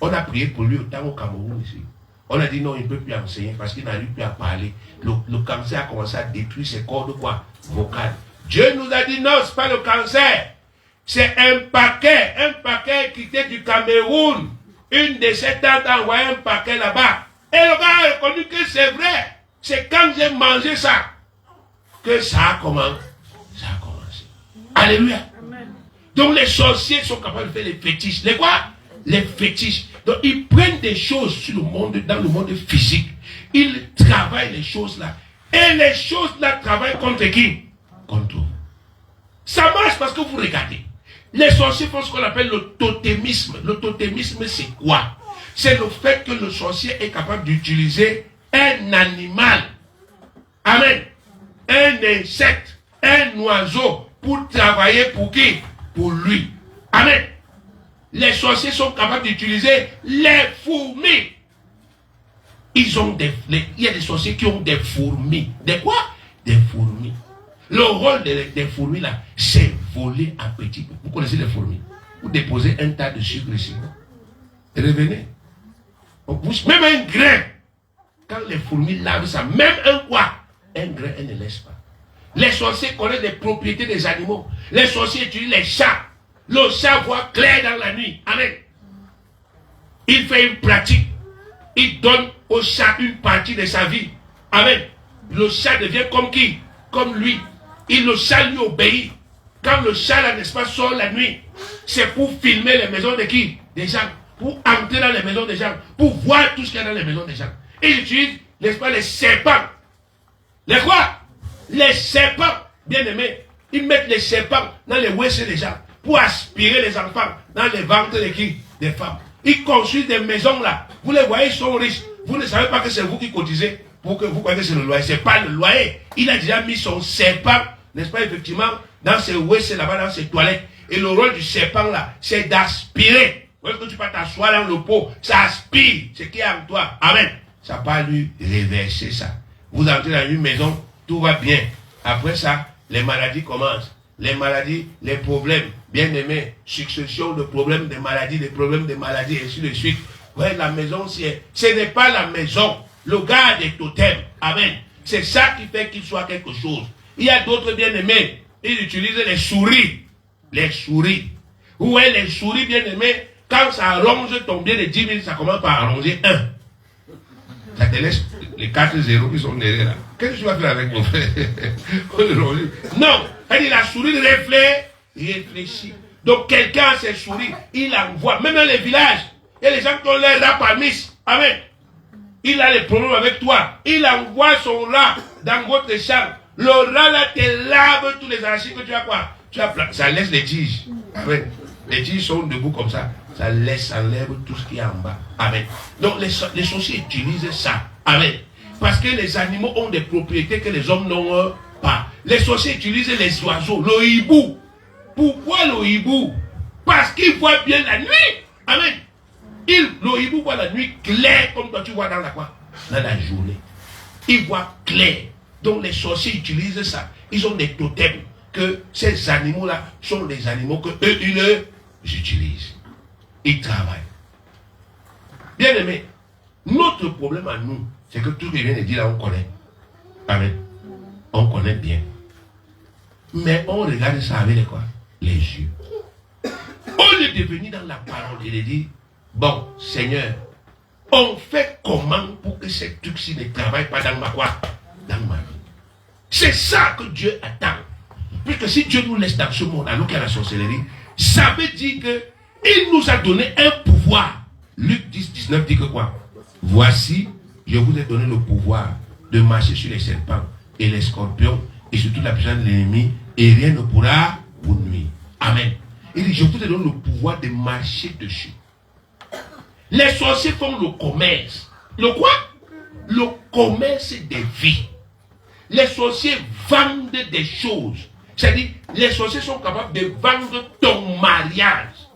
On a prié pour lui autant au Cameroun ici. On a dit non, il ne peut plus enseigner parce qu'il n'arrive plus à parler. Le cancer a commencé à détruire ses cordes quoi? Vocales. Dieu nous a dit non, ce n'est pas le cancer. C'est un paquet qui était du Cameroun. Une de ses tantes a envoyé un paquet là-bas. Et le gars a reconnu que c'est vrai. C'est quand j'ai mangé ça que ça a commencé. Alléluia. Amen. Donc les sorciers sont capables de faire les fétiches. Les quoi? Les fétiches. Donc ils prennent des choses sur le monde, dans le monde physique. Ils travaillent les choses là. Et les choses là travaillent contre qui? Contre vous. Ça marche parce que vous regardez. Les sorciers font ce qu'on appelle le totémisme. Le totémisme, c'est quoi? C'est le fait que le sorcier est capable d'utiliser un animal. Amen. Un insecte, un oiseau, pour travailler pour qui? Pour lui. Amen. Les sorciers sont capables d'utiliser les fourmis. Il y a des sorciers qui ont des fourmis. Des quoi? Des fourmis. Le rôle des fourmis là, c'est voler à petit peu. Vous connaissez les fourmis? Vous déposez un tas de sucre ici. Revenez. Même un grain. Quand les fourmis lavent ça, même un quoi? Un grain, elles ne laissent pas. Les sorciers connaissent les propriétés des animaux. Les sorciers utilisent les chats. Le chat voit clair dans la nuit. Amen. Il fait une pratique. Il donne au chat une partie de sa vie. Amen. Le chat devient comme qui? Comme lui. Et le chat lui obéit. Quand le chat, là, n'est-ce pas, sort la nuit, c'est pour filmer les maisons de qui? Des gens. Pour entrer dans les maisons des gens. Pour voir tout ce qu'il y a dans les maisons des gens. Et ils utilisent, n'est-ce pas, les serpents. Les quoi? Les serpents, bien aimés. Ils mettent les serpents dans les WC des gens. Pour aspirer les enfants dans les ventres de qui? Des femmes. Ils construisent des maisons là. Vous les voyez, ils sont riches. Vous ne savez pas que c'est vous qui cotisez pour que vous croyez que c'est le loyer. Ce n'est pas le loyer. Il a déjà mis son serpent, n'est-ce pas, effectivement, dans ses WC là-bas, dans ses toilettes. Et le rôle du serpent là, c'est d'aspirer. Lorsque tu vas t'asseoir dans le pot, ça aspire ce qui est en toi. Amen. Ça va pas lui réverser ça. Vous entrez dans une maison, tout va bien. Après ça, les maladies commencent. Les maladies, les problèmes, bien aimés, succession de problèmes, de maladies, et ainsi de suite. Ouais, la maison, ce n'est pas la maison. Le gars des totems. Amen. C'est ça qui fait qu'il soit quelque chose. Il y a d'autres bien-aimés. Ils utilisent les souris. Les souris. Ouais, les souris bien-aimés, quand ça ronge ton bien de 10 000, ça commence par arronger 1. Ça te laisse les 4 zéros qui sont derrière là. Qu'est-ce que tu vas faire avec mon frère? Non. Elle dit la souris réfléchit. Donc quelqu'un a ses souris, il envoie. Même dans les villages, il y a les gens qui ont les rats par miss. Amen. Il a des problèmes avec toi. Il envoie son rat dans votre chambre. Le rat là te lave tous les arachides que tu as quoi? Ça laisse les tiges. Amen. Les tiges sont debout comme ça. Ça enlève tout ce qui est en bas. Amen. Donc les sorciers utilisent ça. Amen. Parce que les animaux ont des propriétés que les hommes n'ont pas. Les sorciers utilisent les oiseaux. Le hibou. Pourquoi le hibou? Parce qu'il voit bien la nuit. Amen. Le hibou voit la nuit claire comme toi tu vois dans la quoi? Dans la journée. Il voit clair. Donc les sorciers utilisent ça. Ils ont des totems. Que ces animaux-là sont des animaux que eux, ils utilisent. Ils travaillent. Bien aimé, notre problème à nous, c'est que tout ce que je viens de dire là, on connaît. Amen. On connaît bien. Mais on regarde ça avec quoi? Les yeux. On est devenu dans la parole et de dire, bon, Seigneur, on fait comment pour que ces trucs-ci ne travaillent pas dans ma quoi? Dans ma vie. C'est ça que Dieu attend. Puisque si Dieu nous laisse dans ce monde, alors qu'il y a la sorcellerie, ça veut dire qu'il nous a donné un pouvoir. Luc 10, 19 dit que quoi? Voici, je vous ai donné le pouvoir de marcher sur les serpents et les scorpions et sur toute la puissance de l'ennemi et rien ne pourra vous nuire. Amen. Il dit, je vous ai donné le pouvoir de marcher dessus. Les sorciers font le commerce. Le quoi? Le commerce des vies. Les sorciers vendent des choses. C'est-à-dire, les sorciers sont capables de vendre ton mariage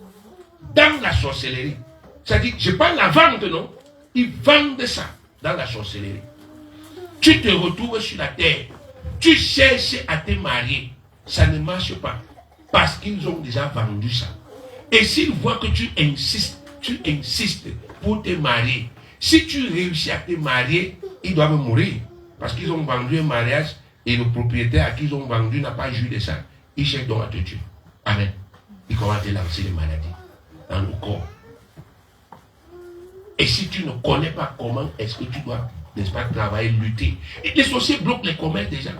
dans la sorcellerie. C'est-à-dire, je parle de la vente, non? Ils vendent ça dans la sorcellerie. Tu te retrouves sur la terre. Tu cherches à te marier. Ça ne marche pas. Parce qu'ils ont déjà vendu ça. Et s'ils voient que tu insistes pour te marier. Si tu réussis à te marier, ils doivent mourir. Parce qu'ils ont vendu un mariage et le propriétaire à qui ils ont vendu n'a pas joui de ça. Il cherche donc à te tuer. Amen. Il commence à te lancer les maladies dans le corps. Et si tu ne connais pas comment est-ce que tu dois, n'est-ce pas, travailler, lutter. Et les sorciers bloquent les commerces des gens.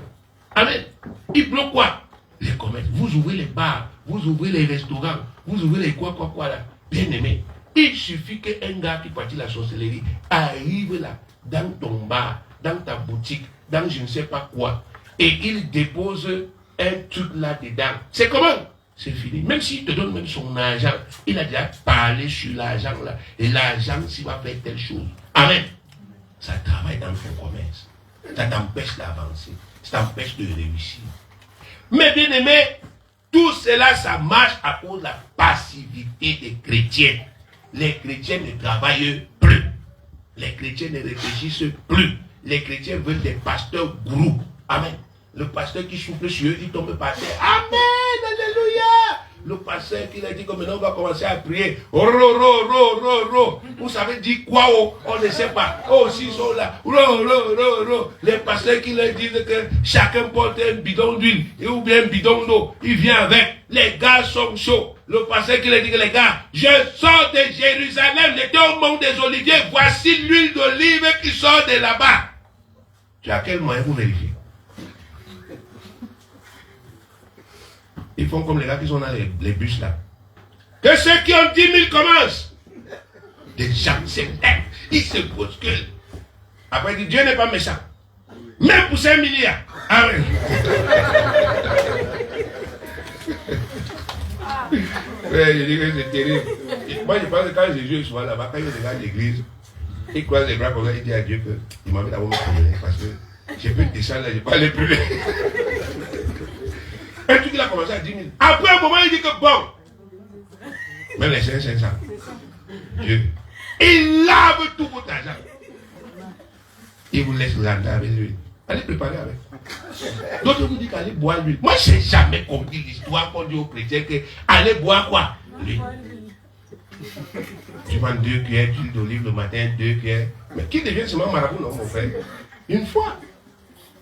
Amen. Ils bloquent quoi? Les commerces. Vous ouvrez les bars, vous ouvrez les restaurants, vous ouvrez les quoi là. Bien aimé. Il suffit qu'un gars qui pratique la sorcellerie arrive là, dans ton bar, dans ta boutique, dans je ne sais pas quoi, et il dépose un truc là-dedans. C'est comment? C'est fini. Même s'il te donne même son argent, il a déjà parlé sur l'argent là, et l'argent s'il va faire telle chose. Amen. Ça travaille dans ton commerce. Ça t'empêche d'avancer. Ça t'empêche de réussir. Mais bien aimé, tout cela, ça marche à cause de la passivité des chrétiens. Les chrétiens ne travaillent plus. Les chrétiens ne réfléchissent plus. Les chrétiens veulent des pasteurs groupes. Amen. Le pasteur qui souffle sur eux, il tombe par terre. Amen. Alléluia. Le pasteur qui a dit que maintenant on va commencer à prier. Ro. Vous savez dire quoi? On ne sait pas. Oh, s'ils sont là. Ro. Les pasteurs qui leur disent que chacun porte un bidon d'huile ou bien un bidon d'eau. Il vient avec. Les gars sont chauds. Le pasteur qui leur dit que les gars, je sors de Jérusalem, j'étais au mont des Oliviers. Voici l'huile d'olive qui sort de là-bas. Tu as quel moyen pour vérifier? Ils font comme les gars qui sont dans les bus là. Que ceux qui ont 10 000 commencent. Des gens s'éteignent. Ils se bousculent. Après, ils disent, Dieu n'est pas méchant. Même pour 5 milliards. Amen. Ouais, je dis que c'est terrible. Moi, je pense que quand Jésus est souvent là-bas, quand il regarde l'église, il croise les bras comme ça, il dit à Dieu qu'il m'a mis d'abord me promener parce que je peux descendre là, je ne peux pas aller plus loin. Un truc, il a commencé à 10 000. Après un moment, il dit que bon, même les 500, Dieu, il lave tout votre argent. Il vous laisse rentrer avec lui. Allez préparer avec. D'autres vous disent qu'allez boire l'huile. Moi, je n'ai jamais compris l'histoire qu'on dit aux chrétiens que allez boire quoi? L'huile. Tu prends 2 cuillères d'huile d'olive le matin, 2 cuillères. Mais qui devient seulement marabout, non, mon frère? Une fois.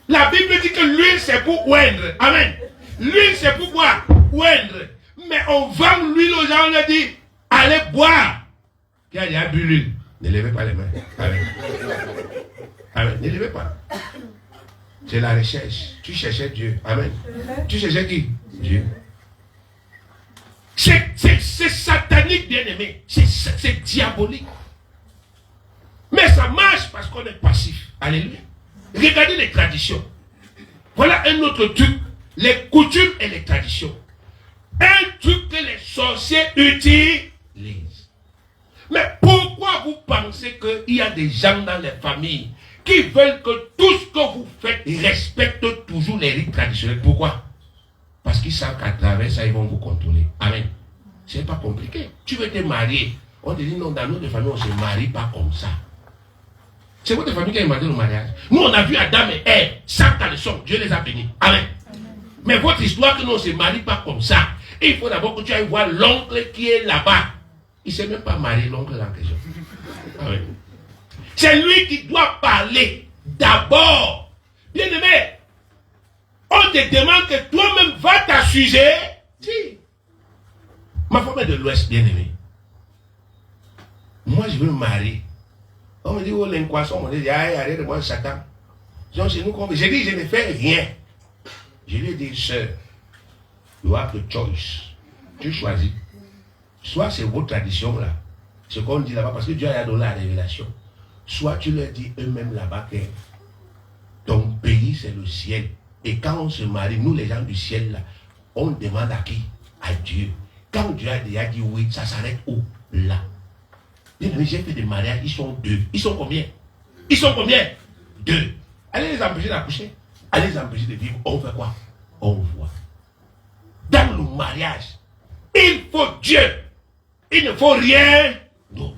La Bible dit que l'huile, c'est pour oindre. Amen. L'huile, c'est pour boire. Oindre. Mais on vend l'huile aux gens, on leur dit, allez boire. Qui a déjà bu l'huile? Ne levez pas les mains. Amen. Amen. Ne levez pas. C'est la recherche. Tu cherchais Dieu. Amen. Tu cherchais qui? Dieu. C'est satanique, bien aimé. C'est diabolique. Mais ça marche parce qu'on est passif. Alléluia. Regardez les traditions. Voilà un autre truc. Les coutumes et les traditions. Un truc que les sorciers utilisent. Mais pourquoi vous pensez qu'il y a des gens dans les familles qui veulent que tout ce que vous faites respecte toujours les rites traditionnels? Pourquoi? Parce qu'ils savent qu'à travers ça, ils vont vous contrôler. Amen. C'est pas compliqué. Tu veux te marier. On te dit non, dans notre famille, on ne se marie pas comme ça. C'est votre famille qui a demandé le mariage. Nous, on a vu Adam et Ève sans caleçon. Dieu les a bénis. Amen. Mais votre histoire que nous, on ne se marie pas comme ça. Et il faut d'abord que tu ailles voir l'oncle qui est là-bas. Il ne s'est même pas marié, l'oncle en question. Amen. C'est lui qui doit parler d'abord. Bien aimé, on te demande que toi-même va t'assurer. Si. Ma femme est de l'Ouest, bien aimé. Moi, je veux me marier. On me dit, oh, l'inquation, on me dit, arrête de moi, Satan. J'ai dit, je ne fais rien. Je lui ai dit, sœur, you have the choice. Tu choisis. Soit c'est vos traditions là, ce qu'on dit là-bas, parce que Dieu a donné la révélation. soit tu leur dis eux-mêmes là-bas que ton pays c'est le ciel. Et quand on se marie, nous les gens du ciel là, on demande à qui? À Dieu. Quand Dieu a déjà dit oui, ça s'arrête où? Là. J'ai fait des mariages, ils sont 2. Ils sont combien? Ils sont combien? 2. Allez les empêcher d'accoucher. Allez les empêcher de vivre. On fait quoi? On voit. Dans le mariage, il faut Dieu. Il ne faut rien d'autre.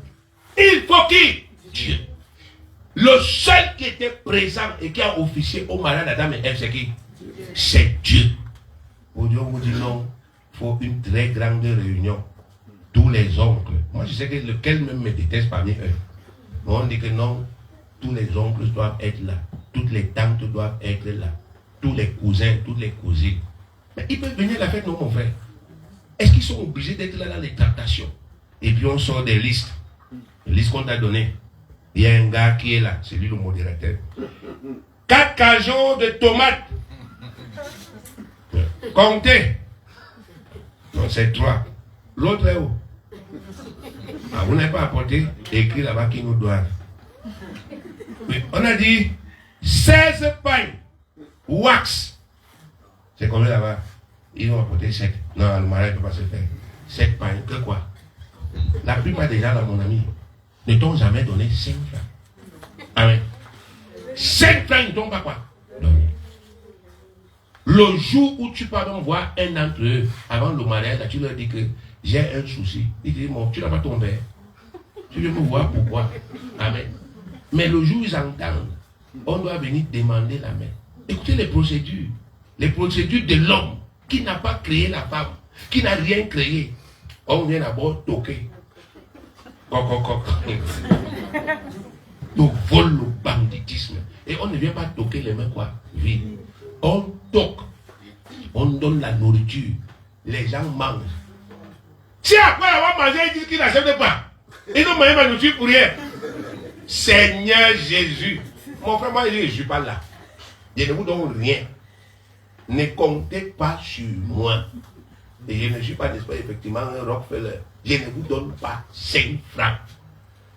Il faut qui? Dieu. Le seul qui était présent et qui a officié au mariage d'Adam et Ève, c'est qui? C'est Dieu. Au Dieu vous dit non, il faut une très grande réunion. Tous les oncles. Moi je sais que lequel même me déteste parmi eux. Mais on dit que non, tous les oncles doivent être là. Toutes les tantes doivent être là. Tous les cousins, toutes les cousines. Mais ils peuvent venir à la fête, non mon frère? Est-ce qu'ils sont obligés d'être là dans les tractations? Et puis on sort des listes. Les listes qu'on t'a données. Il y a un gars qui est là, c'est lui le modérateur. 4 cajots de tomates. Comptez. Non, c'est 3. L'autre est où? Ah, vous n'avez pas apporté? Écrit là-bas qui nous doivent. Mais on a dit 16 pains. Wax. C'est combien là-bas? Ils ont apporté 7. Non, le mariage ne peut pas se faire. 7 pains, que quoi? La plupart des gens là, mon ami, ne t'ont jamais donné 5 francs. Amen. 5 francs, ils ne t'ont pas quoi donné. Le jour où tu pars voir un d'entre eux, avant le mariage, tu leur dis que j'ai un souci. Ils disent, bon, tu n'as pas ton père. Tu veux me voir pourquoi? Amen. Mais le jour où ils entendent, on doit venir demander la main. Écoutez les procédures. Les procédures de l'homme qui n'a pas créé la femme, qui n'a rien créé. On vient d'abord toquer. Donc, vol le banditisme. Et on ne vient pas toquer les mains quoi? Vides. On toque. On donne la nourriture. Les gens mangent. Si après avoir mangé, ils disent qu'ils n'acceptent pas. Ils ont mangé ma nourriture pour rien. Seigneur Jésus. Mon frère, moi, je ne suis pas là. Je ne vous donne rien. Ne comptez pas sur moi. Et je ne suis pas, n'est-ce pas, effectivement, un Rockefeller. Je ne vous donne pas 5 francs.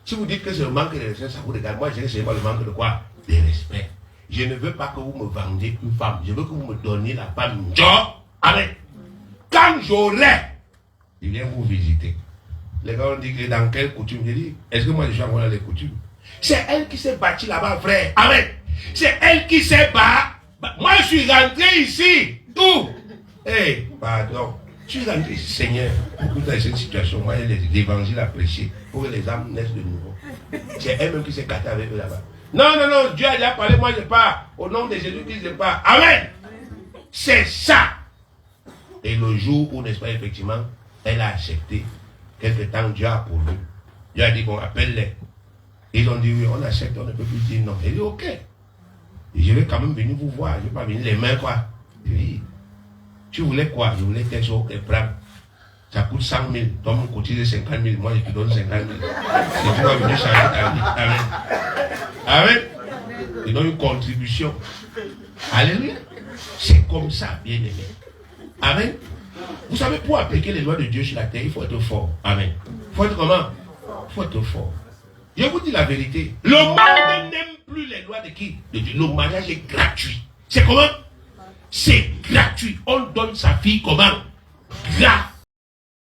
Si vous dites que c'est le manque de respect, ça vous regarde. Moi, je sais pas le manque de quoi? De respect. Je ne veux pas que vous me vendiez une femme. Je veux que vous me donniez la femme. Amen. Quand j'aurai, je viens vous visiter. Les gars ont dit que dans quelle coutume? Je dis, est-ce que moi je suis encore dans les coutumes? C'est elle qui s'est bâtie là-bas, frère. Amen. C'est elle qui s'est bâtie. Moi, je suis rentré ici. Tout. Eh, pardon. Je suis rentré ici, Seigneur, pour dans cette situation. Moi, j'ai l'évangile à prêcher pour que les âmes naissent de nouveau. C'est elle-même qui s'est cassée avec eux là-bas. Non, non, non, Dieu a déjà parlé, moi je pars. Au nom de Jésus, je pars. Amen. C'est ça. Et le jour où, n'est-ce pas, effectivement, elle a accepté, quelque temps, Dieu a pourvu. Dieu a dit, bon, appelle-les. Ils ont dit, oui, on accepte, on ne peut plus dire non. Il dit, ok. Et je vais quand même venir vous voir. Je ne vais pas venir les mains, quoi. Oui. Tu voulais quoi? Je voulais quelque chose et prendre. Ça coûte 100 000. Toi, mon cotise 50 000. Moi, je te donne 50 000. Et tu vas venir changer ta vie. Amen. Amen. Ils donnent une contribution. Alléluia. C'est comme ça, bien aimé. Amen. Vous savez, pour appliquer les lois de Dieu sur la terre, il faut être fort. Amen. Il faut être comment? Il faut être fort. Je vous dis la vérité. Le monde n'aime plus les lois de qui? De Dieu. Le mariage est gratuit. C'est comment? C'est gratuit. On donne sa fille comment? Gratuit.